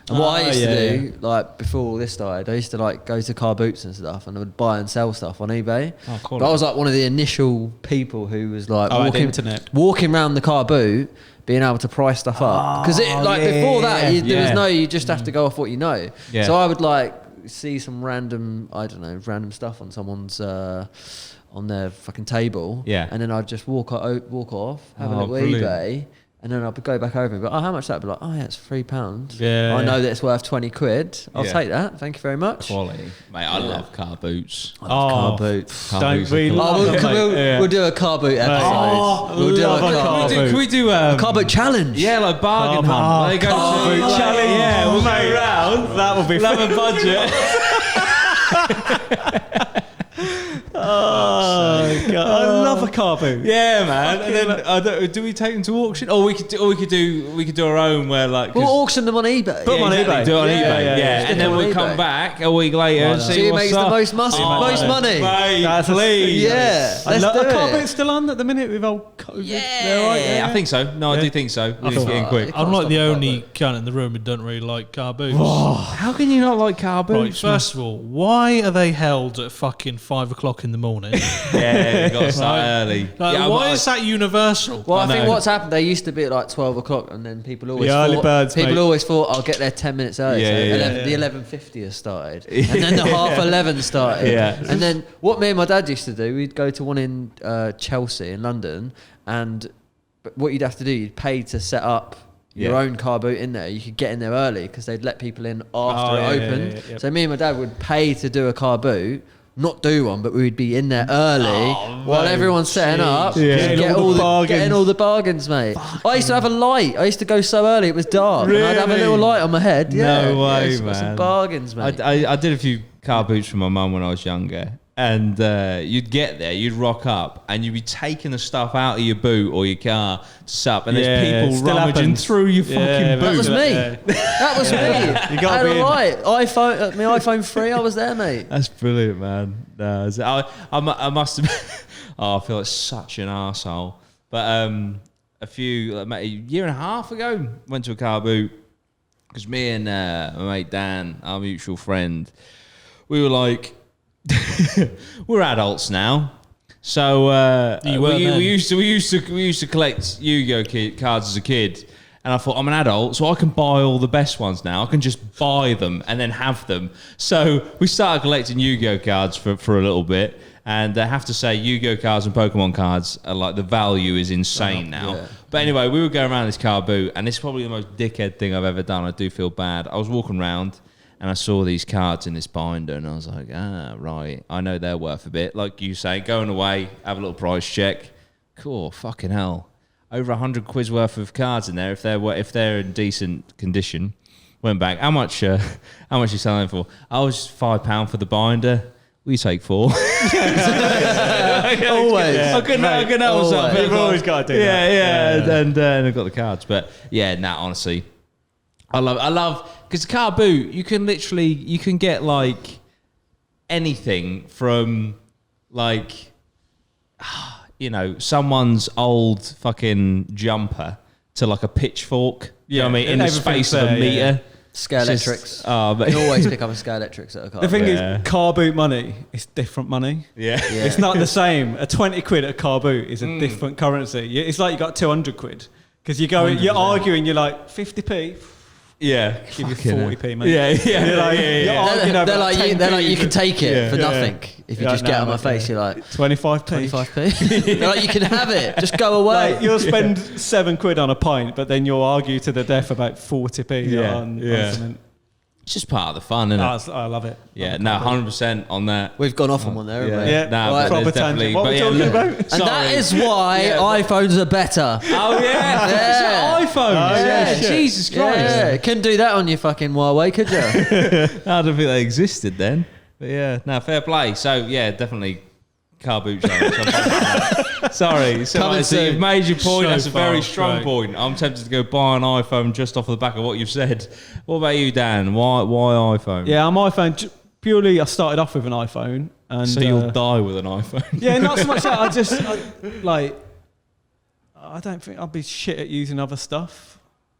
And what I used to do, before all this started, I used to go to car boots and stuff, and I would buy and sell stuff on eBay. Oh, cool. But I was one of the initial people who was walking around the car boot, being able to price stuff up. Because before that, there was you just have to go off what you know. Yeah. So I would see some random stuff on someone's on their fucking table. Yeah. And then I'd just walk off, have a little eBay. And then I'll go back over and be like, how much that? I'd be like, it's £3. Yeah. I know that it's worth 20 quid. I'll take that. Thank you very much. Quality. Mate, I love car boots. I love car boots. We'll do a car boot episode. We'll do a car boot. Can we do a car boot challenge? Yeah, like bargain hunt. They go car boot challenge. Yeah, we'll go round. That will be fun. Have a budget. Oh, God. I love a car boot. Yeah, man. And then do we take them to auction? Or we could do our own where like We'll auction them on eBay. Put them on eBay. Do it on eBay. Yeah. And then on we'll eBay. come back a week later and see See who what's makes up. the most money. Mate, please. Yeah, I let's love do a car it. boot still on at the minute with old COVID. They're right, Yeah, I think so. No, I do think so. It's getting quick. Can't I'm like stop the a car only boot. cunt in the room who doesn't really like car boots. How can you not like car Right, boots? first of all, why are they held at fucking 5 o'clock in the morning? Yeah, you got to start Right. early. Like, Yeah, why but- is that universal? Well, I I think know. what's happened, they used to be at like 12 o'clock, and then people always The early thought, birds, mate. always thought, I'll get there 10 minutes early. Yeah, So yeah, 11, the 11:50 has started, and then the half 11 started. Yeah. And then what me and my dad used to do, we'd go to one in Chelsea in London, and what you'd have to do, you'd pay to set up your Yeah. own car boot in there. You could get in there early because they'd let people in after yeah, it yeah, opened. yeah. So me and my dad would pay to do a car boot. Not do one, but we would be in there early while everyone's setting up. Yeah. Just Getting get all the bargains. getting all the bargains, mate. I used to have a light. I used to go so early it was dark, and I'd have a little light on my head. Yeah, No way, it's got some man. bargains, mate. I did a few car boots for my mum when I was younger. And you'd get there, you'd rock up, and you'd be taking the stuff out of your boot or your car to sup, and Yeah, there's people still rummaging happens. through your Yeah, fucking man. boot. That was me. Yeah. That was me. You gotta I had be a in. light. iPhone, my iPhone 3. I was there, mate. That's brilliant, man. No, I must have. Oh, I feel like such an arsehole. But a year and a half ago, went to a car boot because me and my mate Dan, our mutual friend, we were like, we're adults now. So You were then. we used to collect Yu-Gi-Oh cards as a kid. And I thought, I'm an adult, so I can buy all the best ones now. I can just buy them and then have them. So we started collecting Yu-Gi-Oh cards for a little bit. And I have to say, Yu-Gi-Oh cards and Pokemon cards are like, the value is insane now. yeah. But anyway, we were going around this car boot, and this is probably the most dickhead thing I've ever done. I do feel bad. I was walking around, and I saw these cards in this binder, and I was like, right, I know they're worth a bit. Like you say, going away, have a little price check. Cool, fucking hell. Over 100 quid's worth of cards in there if they're in decent condition. Went back. How much you selling for? I was £5 for the binder. We take 4. Always. I couldn't help myself. You've always got to do that. Yeah. And I got the cards, but yeah, honestly, I love because the car boot you can get like anything from like someone's old fucking jumper to like a pitchfork. You know what I mean? In the everything's space of a there, meter. yeah. Scale It's electrics. just- You but can always pick up a scale electrics at a car. The thing Yeah. is, car boot money is different money. yeah. Yeah. It's not the same. A 20 quid at a car boot is a different currency. It's like you got 200 quid. Because you're arguing, you're like, 50p? Yeah. Give you Fucking hell. 40p, mate. Yeah. You're like, you're arguing over They're like, 10p, you can take it Yeah. for Yeah. nothing. If you Yeah, just get no, on my mate, face, yeah. you're like, 25p. 25p. They're like, you can have it. Just go away. Like, you'll spend 7 quid on a pint, but then you'll argue to the death about 40p Yeah, on yeah. something. It's just part of the fun, isn't it? I love it. Yeah, no, 100% on that. We've gone off on one there, haven't we? Yeah, Nah, Right. but proper there's definitely. tangent. What but are we yeah, talking look- about? And Sorry. that is why Yeah. iPhones are better. Oh yeah, Yeah. It's iPhone. Oh, yeah, shit. Jesus Christ. Yeah, couldn't do that on your fucking Huawei, could you? I don't think they existed then. But yeah, no, fair play. So yeah, definitely car boot challenge. Sorry, Coming so you've soon. made your point. So That's a very far, strong right. point. I'm tempted to go buy an iPhone just off the back of what you've said. What about you, Dan? Why iPhone? Yeah, I'm iPhone. Purely, I started off with an iPhone. And, So you'll die with an iPhone. Yeah, not so much that. I don't think I'd be shit at using other stuff.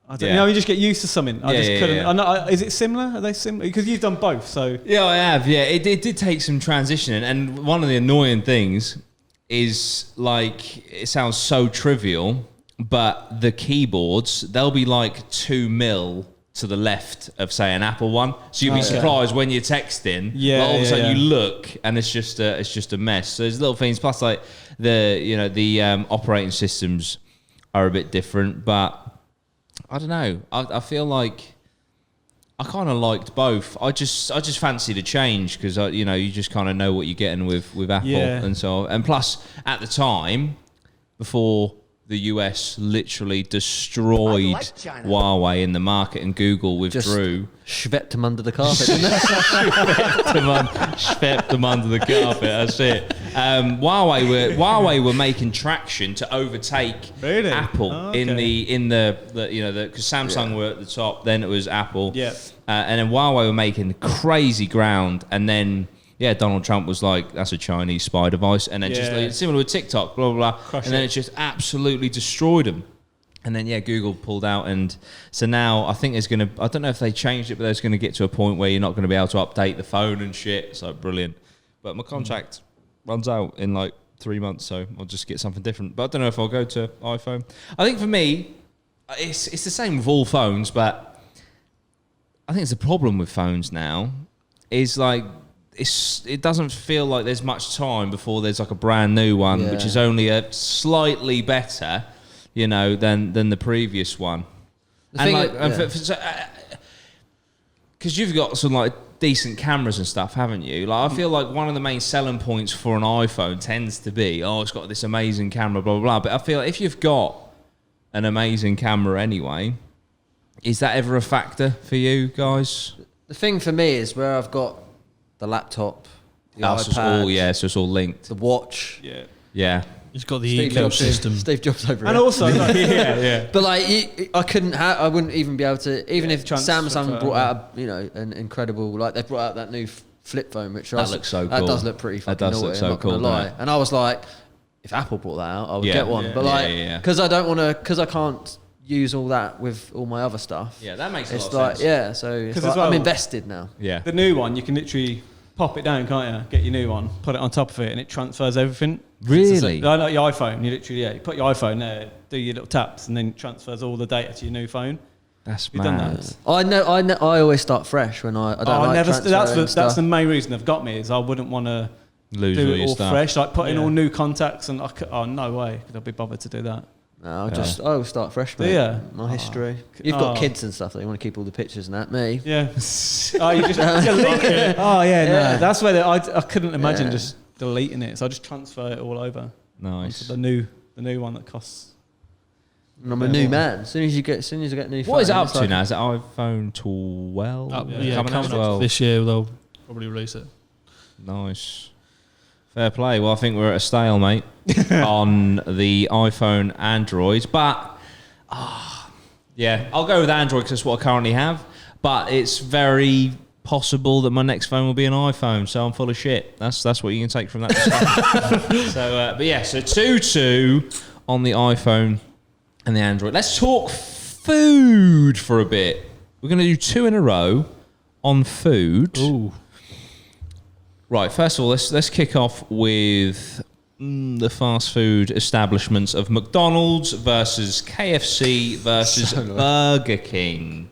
I don't, Yeah. you just get used to something. I Yeah, just yeah, couldn't. yeah. I know, is it similar? Are they similar? Because you've done both, so Yeah, I have. Yeah, it did take some transitioning, and one of the annoying things is like it sounds so trivial, but the keyboards they'll be like 2 mil to the left of say an Apple one, so you'll be surprised when you're texting. Yeah, but all of a sudden yeah. you look and it's just a mess. So there's little things. Plus, like the operating systems are a bit different, but I don't know. I feel like. I kind of liked both. I just fancied a change because you just kind of know what you're getting with Apple Yeah. and so on. And plus at the time before the US literally destroyed Huawei in the market, and Google withdrew. Schwepped them under the carpet, didn't they? Schwepped them under the carpet. That's it. Huawei were making traction to overtake Apple in the because Samsung were at the top, then it was Apple. Yeah. And then Huawei were making crazy ground, and then Donald Trump was like, "That's a Chinese spy device," and then just like, similar with TikTok, blah blah blah, and then it just absolutely destroyed them. And then Google pulled out, and so now I think there's gonna. I don't know if they changed it, but there's gonna get to a point where you're not gonna be able to update the phone and shit. It's like brilliant. But my contract runs out in like 3 months, so I'll just get something different. But I don't know if I'll go to iPhone. I think for me, it's the same with all phones, but I think it's a problem with phones now. Is like it doesn't feel like there's much time before there's like a brand new one, which is only a slightly better. Than the previous one. Because you've got some like decent cameras and stuff, haven't you? Like I feel like one of the main selling points for an iPhone tends to be, it's got this amazing camera, blah blah blah. But I feel like if you've got an amazing camera anyway, is that ever a factor for you guys? The thing for me is where I've got the laptop, the iPad, so it's all linked. The watch, yeah. He's got the ecosystem. Steve Jobs over and here. also, But like, I wouldn't even be able to, even if Samsung brought out, an incredible, like they brought out that new flip phone, which that looks so cool. That does look pretty fucking naughty, look so I'm not cool. gonna lie. And I was like, if Apple brought that out, I would get one. But because I don't want to, because I can't use all that with all my other stuff. Yeah, that makes a lot of sense. So it's like, I'm invested now. Yeah. The new one, you can literally pop it down, can't you? Get your new one, put it on top of it, and it transfers everything. Really? Like your iPhone, you literally, you put your iPhone there, do your little taps, and then it transfers all the data to your new phone. That's You've done that. I always start fresh when I don't that's the main reason they've got me, is I wouldn't want to lose do all it your all stuff. fresh, like put in all new contacts, and no way could I be bothered to do that. No, I'll start fresh, mate. Yeah. My history. You've got kids and stuff that you want to keep all the pictures and that. Me. Yeah. You just delete it. No. That's where I couldn't imagine just deleting it, so I just transfer it all over. Nice. Onto the new one that costs. And I'm a new man. As soon as I get a new phone. What is it up to now? Is it iPhone 12? Coming up this year, they'll probably release it. Nice. Fair play. Well, I think we're at a stalemate on the iPhone, Android. But, I'll go with Android because that's what I currently have. But it's very possible that my next phone will be an iPhone, so I'm full of shit. That's what you can take from that discussion. So 2-2 on the iPhone and the Android. Let's talk food for a bit. We're going to do 2 in a row on food. Ooh. Right, first of all, let's kick off with the fast food establishments of McDonald's versus KFC versus Burger King.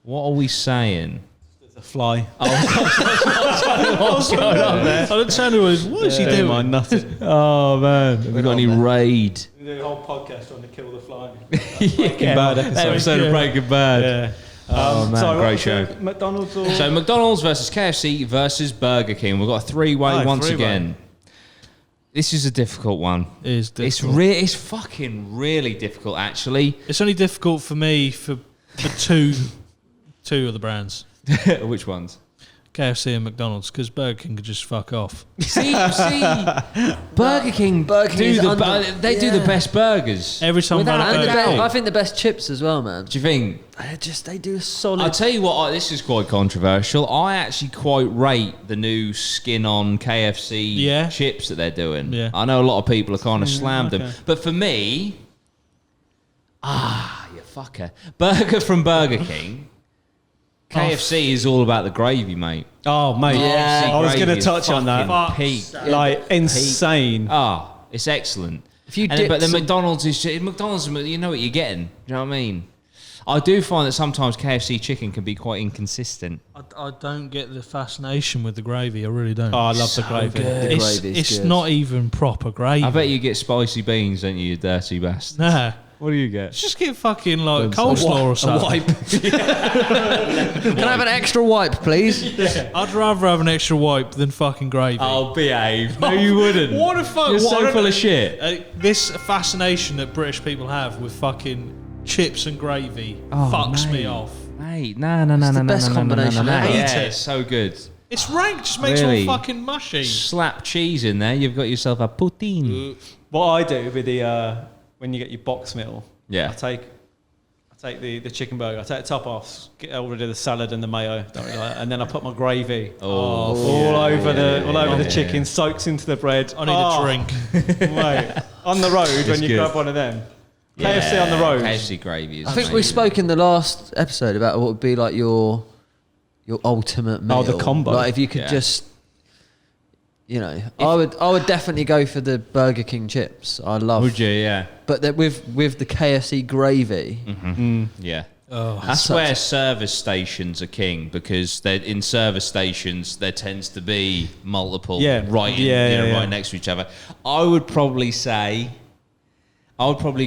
What are we saying? There's a fly. What's going on there? I don't tell you what is he doing? Nothing. Oh, man. Have we got any raid? We do a whole podcast trying to kill the fly. Breaking Bad episode of Breaking Bad. Yeah. Oh, man, great show. McDonald's or... So McDonald's versus KFC versus Burger King. We've got a three-way once again. This is a difficult one. It is difficult. It's fucking really difficult, actually. It's only difficult for me for two of the brands. Which ones? KFC and McDonald's, because Burger King could just fuck off. See, Burger King do the best burgers. Every time I think the best chips as well, man. Do you think? They do a solid. I'll tell you what, this is quite controversial. I actually quite rate the new skin on KFC chips that they're doing. Yeah. I know a lot of people have kind of slammed them. But for me, you fucker. Burger from Burger King. KFC is all about the gravy, mate. Oh, mate. Yeah. I was going to touch on that. Peak. Like, insane. It's excellent. But the McDonald's is... McDonald's, you know what you're getting. Do you know what I mean? I do find that sometimes KFC chicken can be quite inconsistent. I don't get the fascination with the gravy. I really don't. Oh, I love the gravy. It's not even proper gravy. I bet you get spicy beans, don't you dirty bastard? Nah. What do you get? Just get fucking like coleslaw or something. A wipe. Can I have an extra wipe, please? I'd rather have an extra wipe than fucking gravy. Oh, behave. No, you wouldn't. What the fuck? You're so full of shit. This fascination that British people have with fucking chips and gravy Oh, fucks mate. me off. Mate, no. the best combination ever. Yeah, Hate it. it's so good. It's rank, just makes Really? it all fucking mushy. Slap cheese in there, you've got yourself a poutine. What I do with the when you get your box meal, Yeah. I take the chicken burger, I take the top off, get rid of the salad and the mayo, don't really like it, and then I put my gravy all over the chicken, soaks into the bread. I need a drink. Mate, on the road when you good. grab one of them. KFC on the road. KFC gravy is I think we amazing. spoke in the last episode about what would be like your ultimate meal. Oh, the combo. Like if you could just, I would definitely go for the Burger King chips. I love. Would you? Yeah. But that with the KFC gravy. Yeah. Oh, That's where service stations are king, because in service stations there tends to be multiple right next to each other. I would probably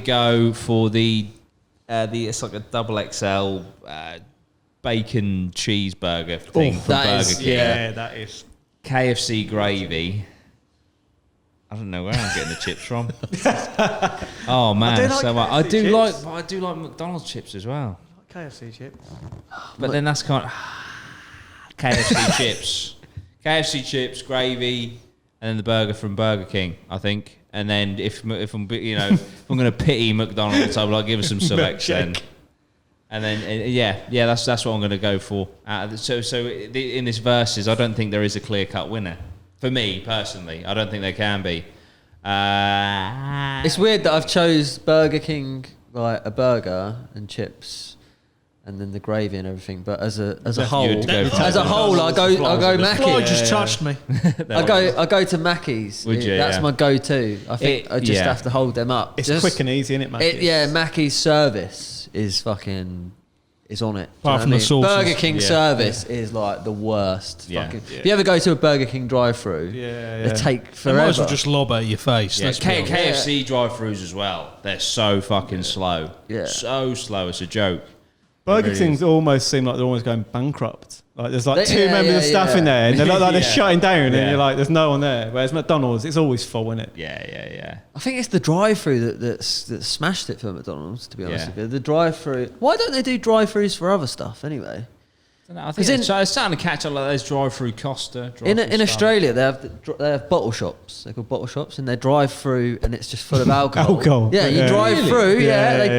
go for the it's like a double XL bacon cheeseburger thing from Burger King. Yeah, that is. KFC gravy. I don't know where I'm getting the chips from. Oh man, I do like McDonald's chips as well. KFC chips. But then that's kind of KFC chips. KFC chips, gravy, and then the burger from Burger King, I think. And then if I'm if I'm going to pity McDonald's, I'll like give us some selection. And then that's what I'm going to go for. In this versus, I don't think there is a clear cut winner for me personally. I don't think there can be. It's weird that I've chose Burger King, like a burger and chips, and then the gravy and everything. But as a whole, I go Mackey's. Fly just touched me. I go to Mackey's. Would you? That's my go-to. I think I just have to hold them up. It's quick and easy, isn't it, Mackey's? Mackey's service is on it. Apart from the sauces. Burger King service is like the worst. Yeah. If you ever go to a Burger King drive-through, they take They forever. might as well just lob at your face. Yeah, KFC drive-thrus as well. They're so fucking slow. Yeah. So slow. It's a joke. Burger Kings almost seem like they're almost going bankrupt. Like there's like two members of staff in there, and they're like they're shutting down, and you're like, there's no one there. Whereas McDonald's, it's always full, isn't it? Yeah. I think it's the drive-through that smashed it for McDonald's. To be honest with you, the drive-through. Why don't they do drive-throughs for other stuff anyway? I think it's starting to catch up like those drive-through Costa. In Australia, they have bottle shops. They're called bottle shops, and they drive through, and it's just full of alcohol. Yeah, you drive through. You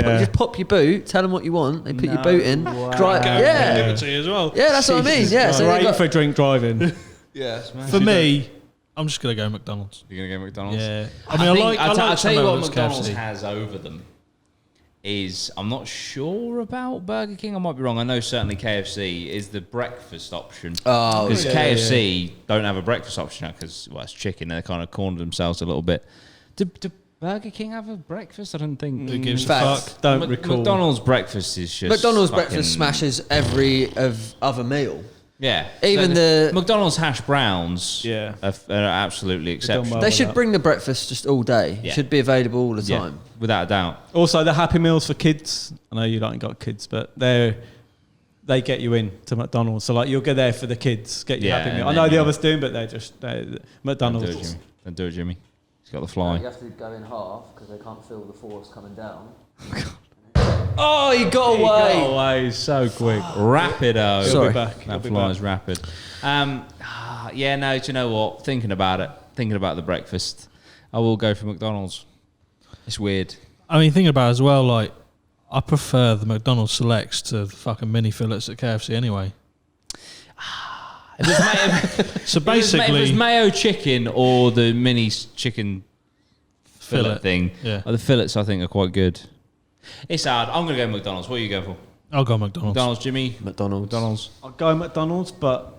just pop your boot, tell them what you want. They put your boot in. Drive. Give it to you as well. Yeah, that's what I mean. Yeah, so great for drink driving. For me, I'm just gonna go McDonald's. You're gonna go McDonald's? Yeah. I'll tell you what McDonald's KFC. has over them is, I'm not sure about Burger King. I might be wrong. I know certainly KFC is the breakfast option. Oh, because KFC don't have a breakfast option because it's chicken and they kind of cornered themselves a little bit. Do Burger King have a breakfast? I don't think. Who gives a Facts. fuck? Don't recall. McDonald's breakfast is just McDonald's fucking- breakfast smashes every other meal. Yeah, Even the McDonald's hash browns. Yeah. are absolutely exceptional. they should bring the breakfast just all day. Yeah. It should be available all the time. Without a doubt. Also, the Happy Meals for kids. I know you haven't got kids, but they get you in to McDonald's. So like you'll go there for the kids, get your Yeah, Happy Meal. and I know then the you- others do, but they're McDonald's. Don't do it, Jimmy. He's got the fly. You have to go in half because they can't feel the force coming down. Oh, he got away. He's so quick. Rapido. Sorry. He'll be back. That flies rapid. No, do you know what? Thinking about the breakfast, I will go for McDonald's. It's weird. I mean, thinking about it as well, like, I prefer the McDonald's selects to the fucking mini fillets at KFC anyway. So if it basically, was mayo chicken or the mini chicken fillet thing, the fillets I think are quite good. It's hard. I'm going to go McDonald's. What are you going for? I'll go McDonald's. McDonald's, Jimmy? McDonald's. I'll go McDonald's, but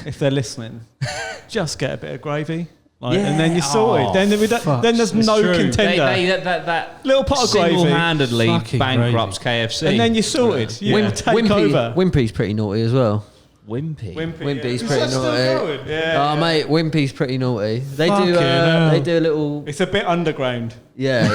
if they're listening, just get a bit of gravy. And then you're sorted. Then there's no contender. That little pot of gravy single-handedly Fucking bankrupts KFC. and then you're sorted. You take over. Wimpy's pretty naughty as well. Wimpy. Wimpy's yeah. pretty Is that still naughty. going? Yeah. Oh mate, Wimpy's pretty naughty. They Fucking do. hell. They do a little. It's a bit underground. Yeah.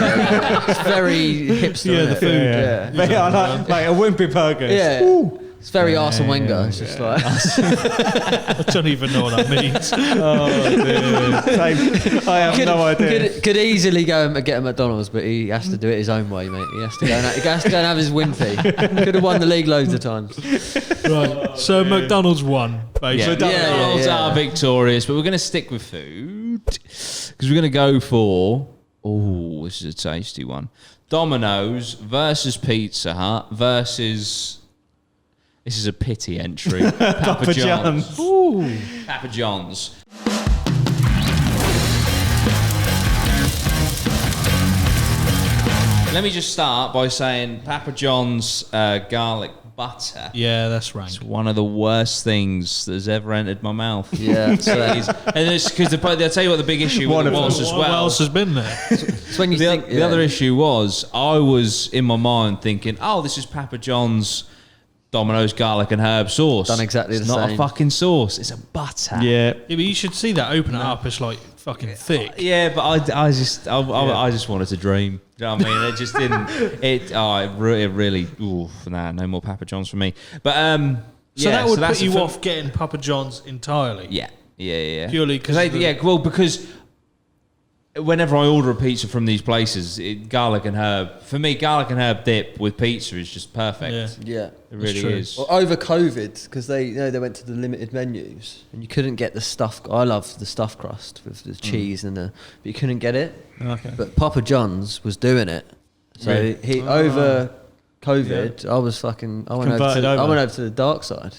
It's very hipster. Yeah, the innit? food. Yeah. But yeah, I like mate, a Wimpy burger. Yeah. Ooh. It's very Arsene Wenger. It's just like. I don't even know what that means. Oh, dude. I have no idea. Could easily go and get a McDonald's, but he has to do it his own way, mate. He has to go and have his Wimpy. Could have won the league loads of times. Right. So McDonald's won, basically. Yeah. McDonald's are victorious, but we're going to stick with food because we're going to go for. Oh, this is a tasty one. Domino's versus Pizza Hut versus. This is a pity entry. Papa John's. Ooh. Papa John's. Let me just start by saying Papa John's garlic butter. Yeah, that's right. It's one of the worst things that's ever entered my mouth. Yeah. And it's because I'll tell you what the big issue with it was as well. What else has been there? It's when you think The other issue was I was in my mind thinking, oh, this is Papa John's Domino's garlic and herb sauce. Done exactly it's the not same. a fucking sauce. It's a butter. Yeah. Yeah, but you should see that. Open it up. It's like fucking thick. Yeah, but I just wanted to dream. Do you know what I mean? It just didn't. It really. Ooh, nah, no more Papa John's for me. But So that would that's put you the off getting Papa John's entirely. Yeah. Purely because because whenever I order a pizza from these places, garlic and herb. For me, garlic and herb dip with pizza is just perfect. Yeah. Yeah. It really true. is. Well, over COVID, because they went to the limited menus and you couldn't get the stuff. I love the stuffed crust with the cheese but you couldn't get it. Okay. But Papa John's was doing it, so Really? over COVID, I was fucking. I went over to the dark side.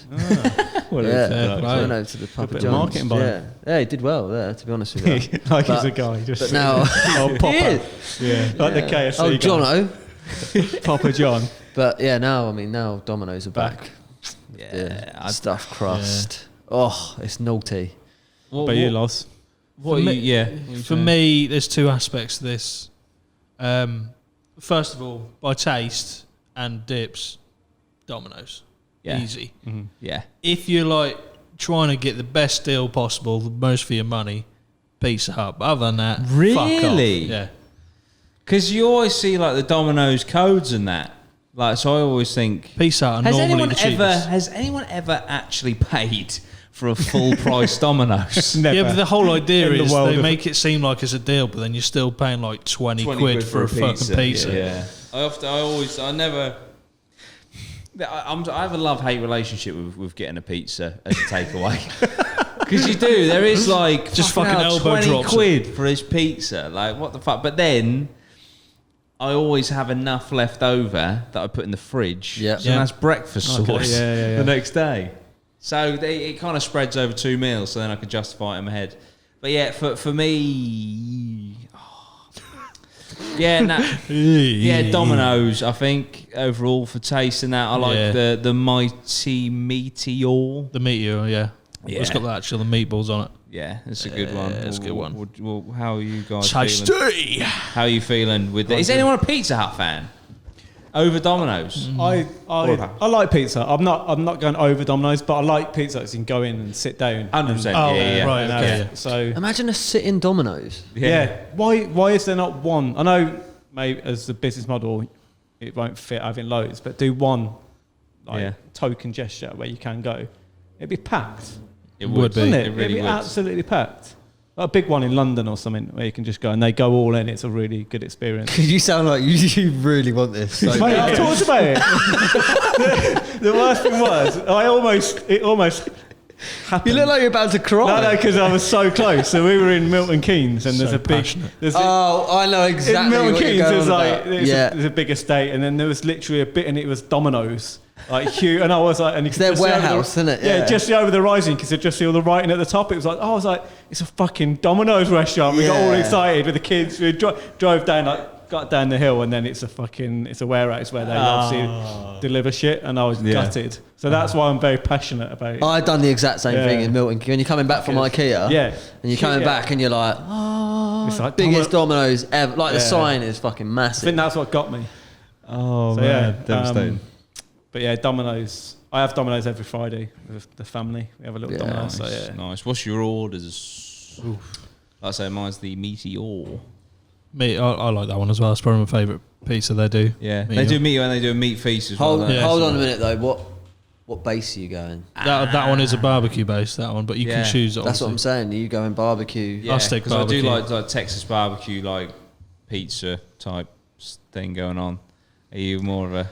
Well, Yeah, play. I went over to the Papa bit of John's. marketing by him. Yeah, he did well there. To be honest with you, like But- he's a guy. Just but now oh, Papa. Yeah. Like the KFC Oh, guy. Jono. Papa John. But yeah, now Domino's are back. Yeah. Stuffed crust. Oh, it's naughty. But you lost. What For are me- you, yeah. For me, there's two aspects to this. First of all, by taste and dips, Domino's. Yeah. Easy. Yeah. If you're like trying to get the best deal possible, the most for your money, Pizza Hut. But other than that, fuck off. Really? Yeah. Because you always see like the Domino's codes and that. Like, so I always think. Pizza Hut are normally the cheapest. Has anyone ever actually paid for a full price Domino's? Never. Yeah, but the whole idea In the is world they of- make it seem like it's a deal, but then you're still paying like 20 quid for a fucking pizza. Yeah. I never. I have a love-hate relationship with getting a pizza as a takeaway. Because you do. There is like Just fucking hell, elbow 20 drops quid for his pizza. Like, what the fuck? But then I always have enough left over that I put in the fridge. Yeah. So Yeah. that's breakfast Okay, sauce yeah. the next day. So it kind of spreads over 2 meals, so then I can justify it in my head. But yeah, for me... Yeah, yeah, Domino's. I think overall for taste and that, I like the mighty meteor. The meteor, yeah. It's got the actual meatballs on it. Yeah, it's a good one. It's a good one. Well, how are you guys feeling? Tasty. How are you feeling with it? Is anyone a Pizza Hut fan over Domino's? I like pizza. I'm not going over Domino's, but I like pizza. So you can go in and sit down. 100%. Oh, yeah. right, And okay. have it. So Imagine a sit-in Domino's. yeah. Why is there not one? I know, maybe as the business model, it won't fit having loads, but do one token gesture where you can go. It'd be packed. It would be. Wouldn't it? It really It'd be would. absolutely packed. Like a big one in London or something where you can just go and they go all in. It's a really good experience. You sound like you really want this. So Mate, I talked about it. The worst thing was, it almost happened. you look like you're about to cry. No, because I was so close. So we were in Milton Keynes, and there's So a big. passionate. Oh, I know exactly in Milton what you're Keynes, going there's on like about. there's a big estate, and then there was literally a bit, and it was Domino's, like huge. And I was like, and you It's could their just see over warehouse, isn't it? Yeah, just see over the horizon because you just see all the writing at the top. It was like, I was like, it's a fucking Domino's restaurant. We got all Yeah. excited with the kids. We drove down, like, got down the hill, and then it's a warehouse where they obviously deliver shit, and I was gutted. So that's why I'm very passionate about it. I'd done the exact same Yeah. thing in Milton. When you're coming back from IKEA, Yeah. and you're coming Yeah. back and you're like, oh, It's like biggest Domino's ever. Like the Yeah. sign is fucking I massive. think that's what got me. Oh, So, man. yeah, Devastating. But yeah, Domino's. I have Domino's every Friday with the family. We have a little Domino's. Nice, So, yeah. nice. What's your orders? Like I say, mine's the Meteor. I like that one as well. It's probably my favourite pizza they do. Yeah, Meteor. they do meat and they do a meat feast as well. Hold on a minute though. What base are you going? That one is a barbecue base, that one, but you can choose. That's what I'm saying. Are you going barbecue? Yeah, I'll stick because I do barbecue. like Texas barbecue, like pizza type thing going on. Are you more of a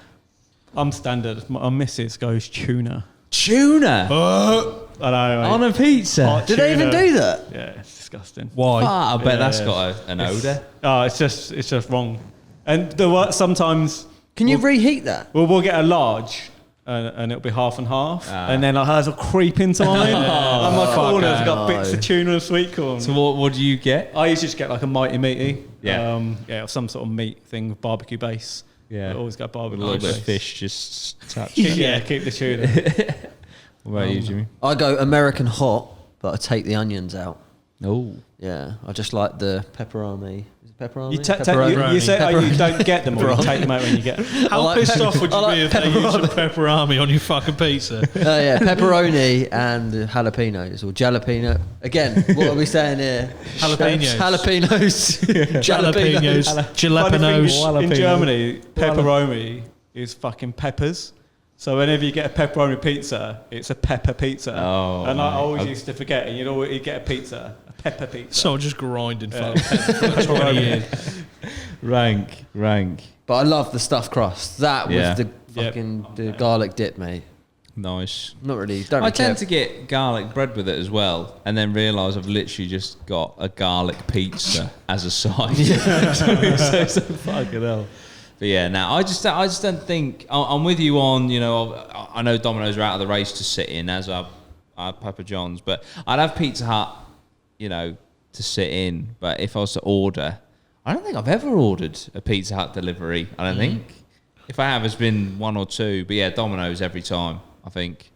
I'm standard. My missus goes tuna. tuna I know. Mate. on a pizza? Hot Do they even tuna. do that? Yeah, it's disgusting. Why? I bet that's Yeah. got an odour. Oh, it's just wrong. And sometimes Can you reheat that? we'll get a large. And it'll be half and half, and then I'll creep into mine. And my corner's got bits of tuna and sweet corn. So what do you get? I usually just get like a mighty meaty, Yeah. or some sort of meat thing with barbecue base. Yeah. I always got With barbecue a little bit of base. fish just touch. Yeah, keep the tuna. What about you, Jimmy? I go American hot, but I take the onions out. Oh, Yeah, I just like the pepperoni. Is it pepperoni? You say you don't get them, or you take them out when you get them. How like pissed off would you I like be if they used some pepperoni on your fucking pizza? Yeah, pepperoni and jalapenos or jalapeno. Again, what are we saying here? Jalapenos. Jalapenos. Jalapenos, Funny jalapenos. thing, in Germany, pepperoni is fucking peppers. So whenever you get a pepperoni pizza, it's a pepper pizza. Oh, and I always mate. used to forget, and you'd get a pizza, a pepper pizza. Someone just grinding fucking for 20 years. rank. But I love the stuffed crust. That Yeah. with the fucking the garlic dip, mate. Nice. Not really. Don't I really care. tend to get garlic bread with it as well, and then realise I've literally just got a garlic pizza as a side. so fucking hell. But yeah, now I just don't think I'm with you on. You know, I know Domino's are out of the race to sit in, as are Papa John's, but I'd have Pizza Hut, you know, to sit in. But if I was to order, I don't think I've ever ordered a Pizza Hut delivery. I don't think. If I have, it's been one or two. But yeah, Domino's every time, I think.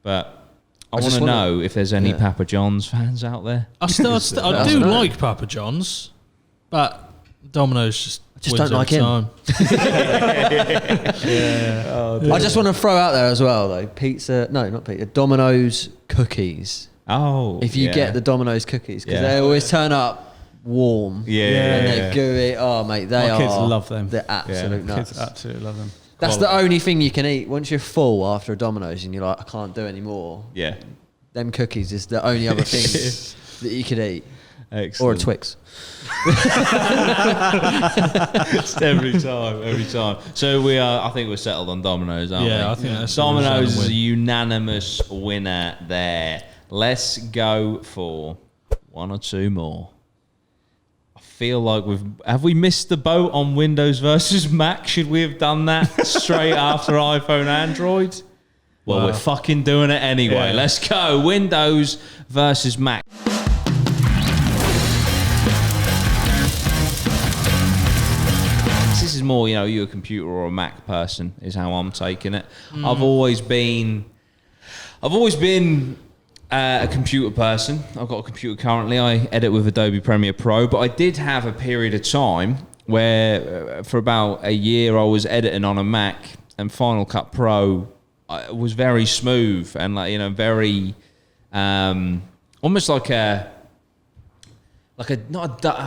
But I want just to wanna- know if there's any yeah. Papa John's fans out there. I do like Papa John's, but Domino's just just wins don't like every him. time. I just want to throw out there as well, though. Not pizza. Domino's cookies. Oh, If you get the Domino's cookies, because they always turn up warm. yeah, And yeah. they're gooey. Oh, mate, they My are. kids love them. They're absolute nuts. Kids absolutely love them. That's the only thing you can eat. Once you're full after a Domino's and you're like, I can't do anymore. Yeah. Them cookies is the only other thing that you could eat. Excellent. Or a Twix. every time. So I think we're settled on Domino's, aren't we? Yeah, I think that's a Domino's is a win. unanimous winner there. Let's go for one or two more. I feel like have we missed the boat on Windows versus Mac? Should we have done that straight after iPhone, Android? Well, we're fucking doing it anyway. Yeah. Let's go. Windows versus Mac. This is more, you're a computer or a Mac person, is how I'm taking it. I've always been a computer person. I've got a computer currently. I edit with Adobe Premiere Pro, but I did have a period of time where for about a year I was editing on a Mac, and Final Cut Pro was very smooth and very almost like I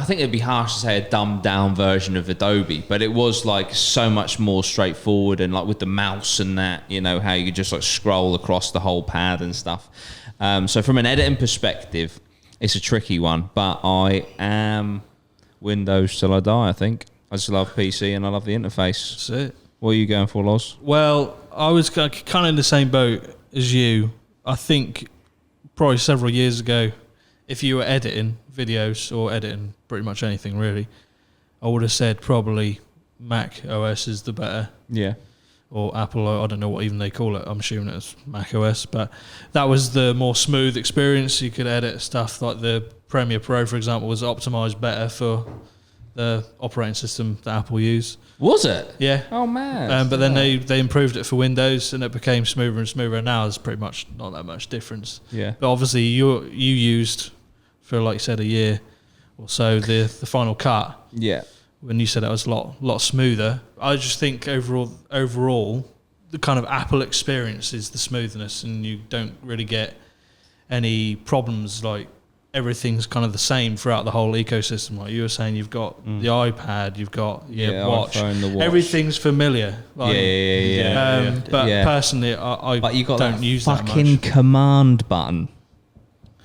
think it'd be harsh to say a dumbed down version of Adobe, but it was like so much more straightforward, and like with the mouse and that, how you could just like scroll across the whole pad and stuff. So from an editing perspective, it's a tricky one, but I am Windows till I die, I think. I just love PC and I love the interface. That's it. What are you going for, Loz? Well, I was kind of in the same boat as you. I think probably several years ago, if you were editing videos or editing pretty much anything really, I would have said probably Mac OS is the better. Yeah. Or Apple, I don't know what even they call it. I'm assuming it's Mac OS, but that was the more smooth experience. You could edit stuff like the Premiere Pro, for example, was optimized better for the operating system that Apple use. Was it? Yeah. Oh, man. But then they improved it for Windows, and it became smoother and smoother. And now there's pretty much not that much difference. Yeah. But obviously, you used for, like you said, a year or so the Final Cut. Yeah. When you said it was a lot smoother, I just think overall the kind of Apple experience is the smoothness, and you don't really get any problems. Like everything's kind of the same throughout the whole ecosystem. Like you were saying, you've got the iPad, you've got your watch. iPhone, the watch. Everything's familiar. Like, But personally, I but you got don't use that fucking much. command button.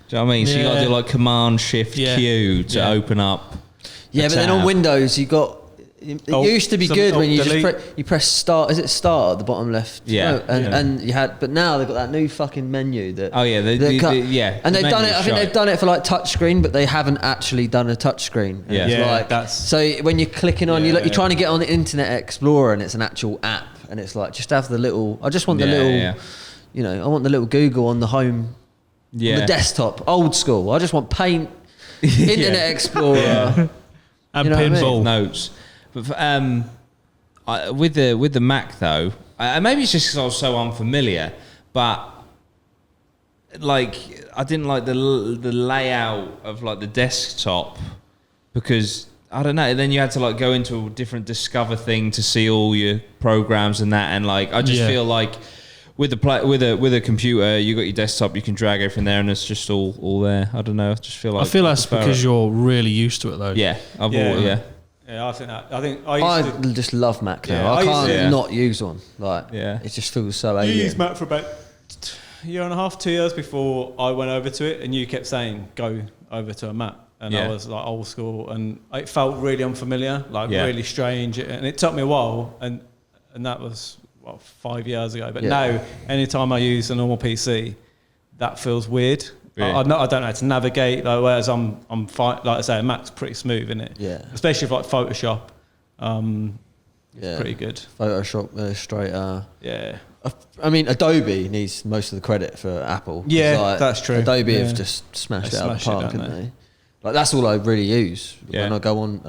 Do you know what I mean? So you got to do Yeah. like Command Shift Q to open up. Yeah, but then on Windows you got. It used to be good when you just press start. Is it start at the bottom left? Yeah. And you had, but now they've got that new fucking menu that. Oh yeah, yeah. And the they've done it. menu's I think shite. they've done it for like touchscreen, but they haven't actually done a touchscreen. And Yeah. it's Yeah, like, that's- so when you're clicking on, you're trying to get on the Internet Explorer, and it's an actual app, and it's like just have the little. I just want the little. You know, I want the little Google on the home. On the desktop, old school. I just want Paint, Internet Explorer, And you know what I mean? pinball. Notes. But with the Mac though, maybe it's just because I was so unfamiliar, but like I didn't like the layout of like the desktop because I don't know. Then you had to like go into a different Discover thing to see all your programs and that, and like I just feel like. With a computer, you got your desktop. You can drag everything there, and it's just all there. I don't know. I just feel like I feel that's because you're really used to it, though. Yeah, Yeah, I think that. I think I used to. just love Mac now. Yeah, I I can't used to- not use one. Like, Yeah. it just feels so You alien. used Mac for about a year and a half, 2 years before I went over to it, and you kept saying go over to a Mac, and I was like old school, and it felt really unfamiliar, like really strange, and it took me a while, and that was 5 years ago. But now, anytime I use a normal PC, that feels weird. Really? I don't know how to navigate. Like, whereas I'm fine. Like I say, Mac's pretty smooth, isn't it? Yeah. Especially for like Photoshop. Pretty good. Photoshop, Illustrator. Yeah. I mean, Adobe needs most of the credit for Apple. 'Cause, Yeah, like, that's true. Adobe Yeah. have just smashed They it out of the smash it, park, don't haven't they? they? Like, that's all I really use Yeah. when I go on.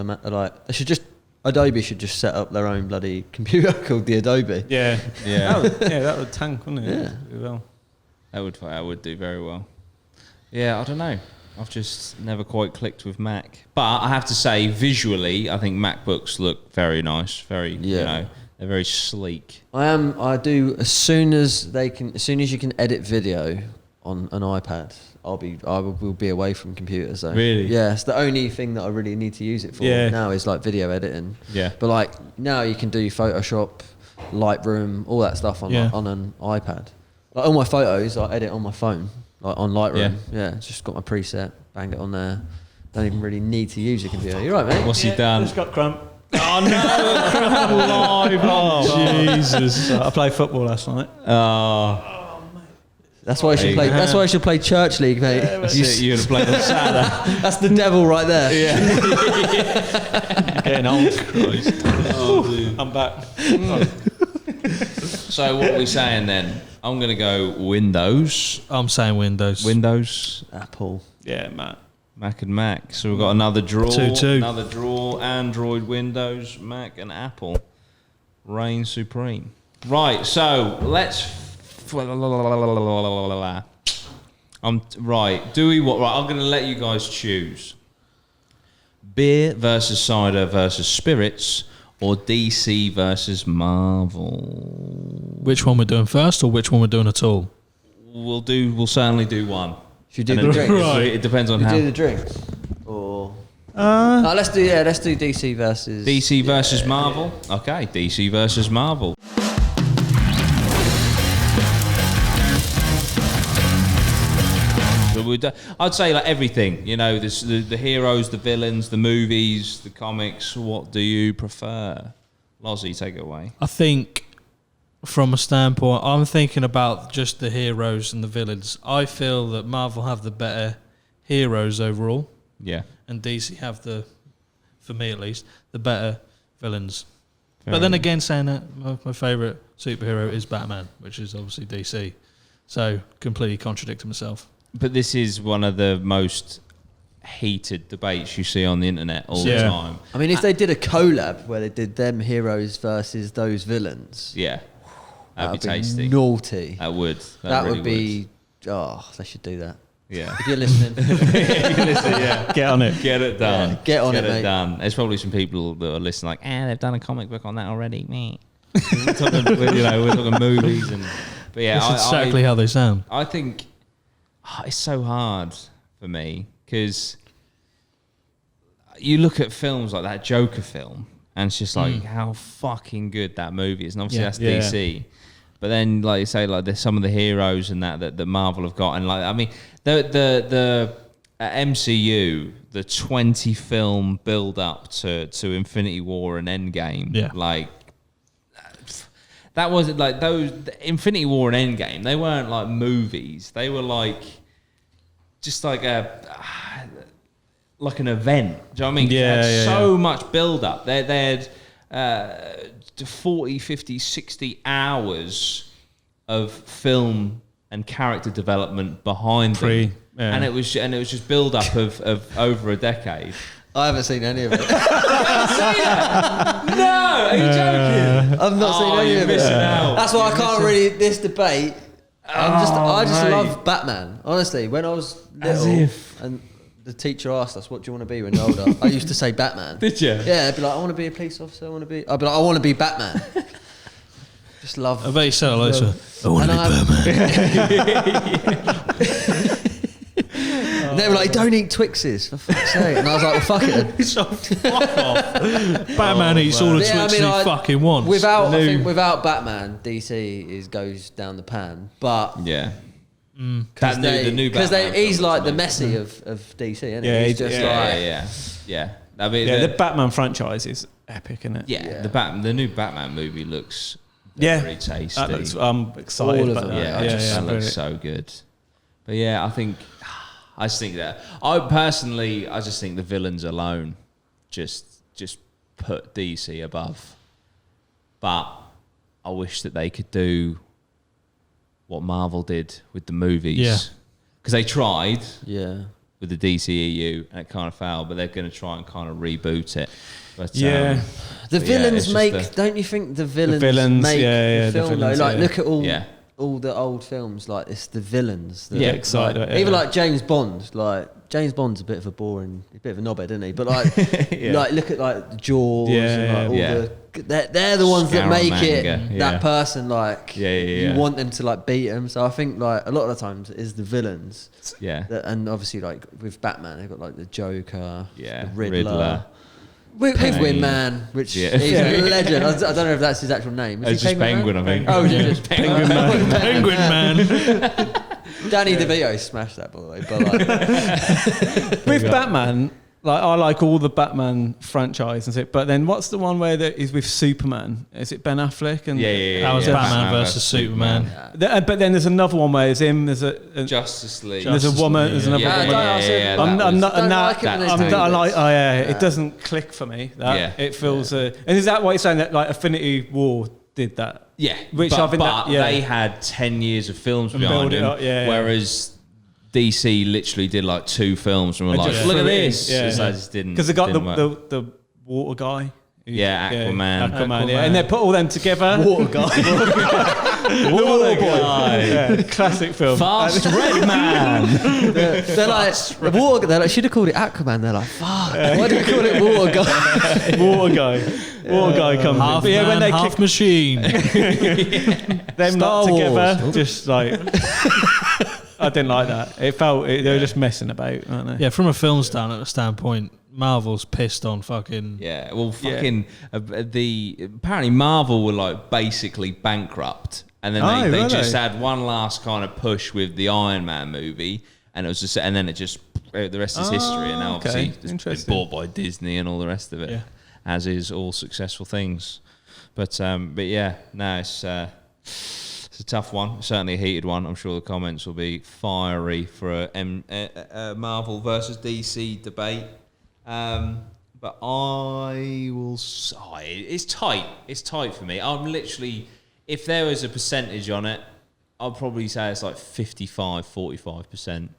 They should just. Adobe should just set up their own bloody computer called the Adobe. Yeah. Yeah. That would tank, wouldn't it? Yeah. Pretty well. That would do very well. Yeah, I don't know. I've just never quite clicked with Mac, but I have to say, visually, I think MacBooks look very nice. Very, you know, they're very sleek. I do as soon as you can edit video on an iPad. I will be away from computers though. Really? Yeah, it's the only thing that I really need to use it for now is like video editing. Yeah. But like now you can do Photoshop, Lightroom, all that stuff on on an iPad. Like all my photos I edit on my phone, like on Lightroom. Yeah, just got my preset, bang it on there. Don't even really need to use a computer. You're right, mate. What's he done? Just got cramp. Oh no! Live! Oh, Jesus. I played football last night. oh. That's why I should play. That's why I should play Church League, mate. You're gonna play on Saturday. That's the devil right there. Getting old. I'm back. So what are we saying then? I'm gonna go Windows. I'm saying Windows. Windows, Apple. Yeah, Matt. Mac and Mac. So we've got another draw. 2-2. Another draw. Android, Windows, Mac, and Apple reign supreme. Right. So let's. Right. Do we what? Right. I'm gonna let you guys choose. Beer versus cider versus spirits, or DC versus Marvel. Which one we're doing first, or which one we're doing at all? We'll certainly do one. Should we do And the then drinks? It depends on We how. do the drinks, or no, let's do DC versus DC versus Marvel. Okay, DC versus Marvel. So I'd say like everything. You know, the heroes, the villains, the movies, the comics. What do you prefer? Lozzie, take it away. I think, from a standpoint, I'm thinking about just the heroes and the villains. I feel that Marvel have the better heroes overall, Yeah. and DC have for me at least, the better villains. Fair But then enough. again, saying that, my favourite superhero is Batman, which is obviously DC. So, completely contradicting myself. But this is one of the most heated debates you see on the internet all the Yeah. time. I mean, if they did a collab where they did them heroes versus those villains, Yeah. That'd be that would tasty. be naughty. That would. That really would be. Oh, they should do that. Yeah. If you're listening, Get on it. Get it done. Yeah, get on it, mate. done. There's probably some people that are listening like, they've done a comic book on that already. Me. we're talking movies but yeah, That's exactly how they sound. I think it's so hard for me because you look at films like that Joker film, and it's just like how fucking good that movie is, and obviously that's DC. But then, like you say, like there's some of the heroes and that Marvel have got, and like I mean, the MCU, the 20 film build up to Infinity War and Endgame, like that wasn't like those Infinity War and Endgame. They weren't like movies. They were like just like like an event. Do you know what I mean? Yeah, they had so much build up. They had 40, 50, 60 hours of film and character development behind them. Yeah. And it was just build up of over a decade. I haven't seen any of it. No, are you joking? I've not seen any you're of it. missing out. That's why I You're can't missing- really this debate. I just mate. love Batman. Honestly, when I was As little if. and the teacher asked us, "What do you want to be when you're older?" I used to say Batman. Did you? Yeah, I'd be like, "I want to be a police officer. I'd be like, I want to be Batman." Just love. I bet you said it later. I want to be Batman. And they were like, "Don't eat Twixes for fuck's sake," and I was like, "Well, fuck it." Then. So fuck off. Batman eats all the Yeah, I Twixes mean, he fucking wants. I think without Batman, DC goes down the pan. But Yeah. because the new Batman he's film like was the amazing. Messi of DC, isn't he? Yeah, He's just like Yeah. I mean, Yeah, the Batman franchise is epic, isn't it? yeah, the new Batman movie looks Yeah. very tasty. That looks, I'm excited All of about them. that. that brilliant. looks so good. But yeah, I just think that I just think the villains alone just put DC above. But I wish that they could do what Marvel did with the movies. Yeah. Because they tried yeah. with the DCEU and it kind of failed, but they're going to try and kind of reboot it. But, Yeah. The But yeah, villains it's just make. Don't you think the villains make the the film villains, though? Like, yeah. look at Yeah. all the old films. Like, it's the villains. That, Yeah, excited, like, yeah. even like James Bond. Like James Bond's a bit of a knobhead, isn't he? But like, like look at like Jaws. Yeah, and, like, all yeah. they're the ones that make it Scaramanga, that yeah. person. Like, Yeah. you want them to like beat them. So I think like a lot of the times it is the villains. Yeah. And obviously like with Batman, they've got like the Joker, Yeah. the Riddler. Penguin. Penguin Man, which Yeah. he's a legend. I don't know if that's his actual name. Is It's he just Penguin, I think. Oh, Yeah. just Penguin Man. Penguin Man. Danny DeVito smashed that, by the way. But like, With Batman, like I like all the Batman franchise and so, but then what's the one where that is with Superman? Is it Ben Affleck? And Yeah. That was yeah. Batman versus Superman. But then there's another one where it's him. There's a Justice League. there's a Justice woman. League, There's another yeah, woman. yeah, I'm not. Don't and like that, it when I'm they not, do like. this. Oh yeah, Yeah. it doesn't click for me. That Yeah. it feels. And is that what you're saying that like Infinity War did that? Yeah, Which but, I think but that- yeah. they had 10 years of films And behind build it them, up, yeah. whereas DC literally did like 2 films and were And like, just look at threw it in. this. Yeah. It's like, it just didn't. Because they got didn't work. the water guy. Yeah, Aquaman. Aquaman, yeah. And they put all them together. water guy. Water guy. Yeah, classic film. Fast Red Man. They're like water. They're like should have called it Aquaman. They're like fuck. Why did we call it Water Guy? Water guy. Water guy comes Half in. But man, when they half kick machine. them Star lot together, Wars. just like I didn't like that. It felt they were just messing about, weren't they? Yeah, from a film standpoint, Marvel's pissed on fucking. Yeah, well, fucking apparently Marvel were like basically bankrupt, and then they just had one last kind of push with the Iron Man movie, and it was just, and then it just the rest is history, and now okay. obviously it's been Interesting. bought by Disney and all the rest of it, Yeah. as is all successful things. But yeah, no, it's a tough one, certainly a heated one. I'm sure the comments will be fiery for a Marvel versus DC debate. But I will. It's tight. It's tight for me. I'm literally, if there was a percentage on it, I'd probably say it's like 45%.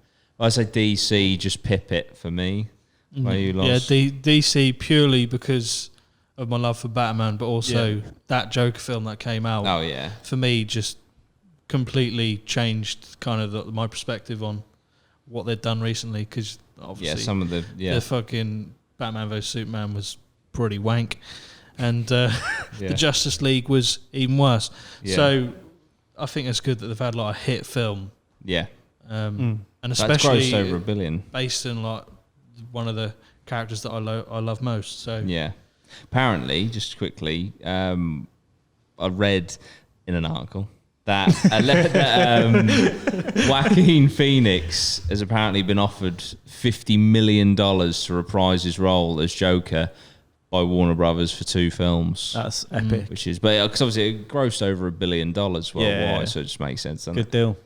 I'd say DC, just pip it for me. Where you lost. Yeah, DC purely because of my love for Batman, but also that Joker film that came out. Oh yeah. For me, just completely changed kind of my perspective on what they've done recently. Because obviously, Yeah, some of the the fucking Batman vs Superman was pretty wank. and the Justice League was even worse. Yeah. So I think it's good that they've had like a hit film. Yeah. And That's especially grossed over $1 billion. based on like one of the characters that I love most. So Yeah. Apparently, just quickly, I read in an article that Joaquin Phoenix has apparently been offered $50 million to reprise his role as Joker by Warner Brothers for 2 films. That's epic. Which is, but because obviously it grossed over $1 billion worldwide, so it just makes sense. Good deal.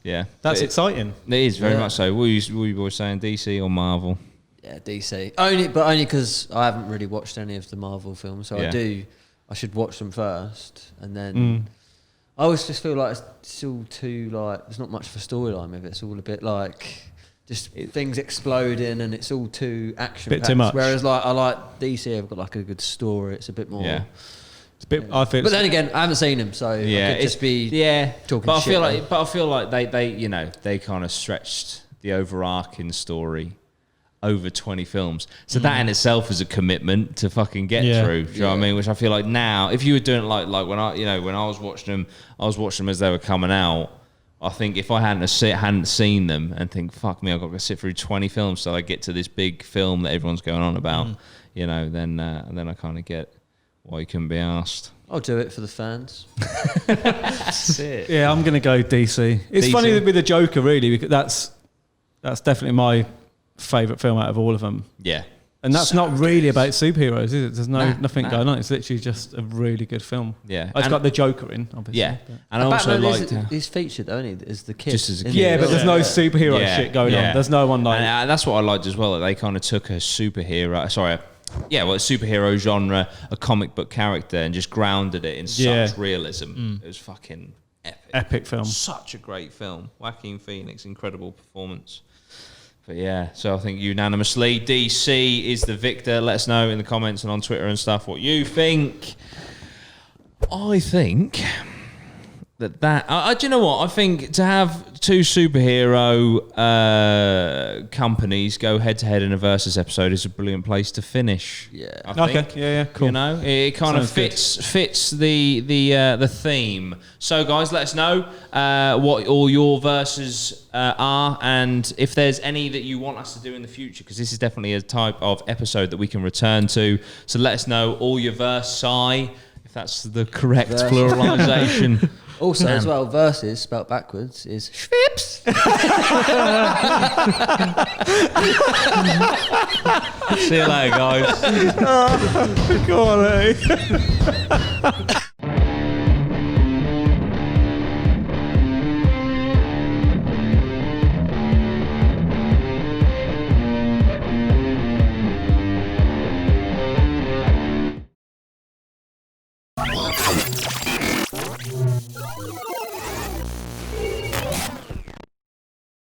Yeah, That's exciting. It is very much so. What were you boys saying, DC or Marvel? Yeah, DC. Only because I haven't really watched any of the Marvel films, so I should watch them first, and then I always just feel like it's all too like there's not much of a storyline with it. It's all a bit like just things exploding, and it's all too action. Bit too much. Whereas like I like DC, I've got like a good story. It's a bit more. Yeah. It's a bit. I feel. But then again, I haven't seen him, so I could just be talking But shit. I feel like they kind of stretched the overarching story over 20 films. So that in itself is a commitment to fucking get through. Do you know what I mean? Which I feel like now, if you were doing it like when I was watching them as they were coming out. I think if I hadn't seen them and think, fuck me, I've got to sit through 20 films so I get to this big film that everyone's going on about, then I kind of get why you couldn't be asked. I'll do it for the fans. That's it. Yeah, I'm going to go DC. It's DC. funny with the Joker, really, because that's definitely my favourite film out of all of them. Yeah. And that's not really about superheroes, is it? There's nothing going on. It's literally just a really good film. Yeah. It's got the Joker in, obviously. Yeah. And I also Batman liked he's featured, only as the kid. Just as a kid. Yeah, but there's no superhero shit going on. There's no one like... And that's what I liked as well, that they kind of took a superhero genre, a comic book character, and just grounded it in such realism. It was fucking epic film. Such a great film. Joaquin Phoenix, incredible performance. But yeah, so I think unanimously DC is the victor. Let us know in the comments and on Twitter and stuff what you think. I think do you know what? I think to have 2 superhero companies go head to head in a versus episode is a brilliant place to finish. Yeah. I think. Okay. Yeah. Cool. You know, it kind of fits the theme. So guys, let us know what all your verses are, and if there's any that you want us to do in the future, because this is definitely a type of episode that we can return to. So let us know all your versi, if that's the correct pluralization. Also, as well, versus spelt backwards is schwips. See you later, guys. Go on, eh?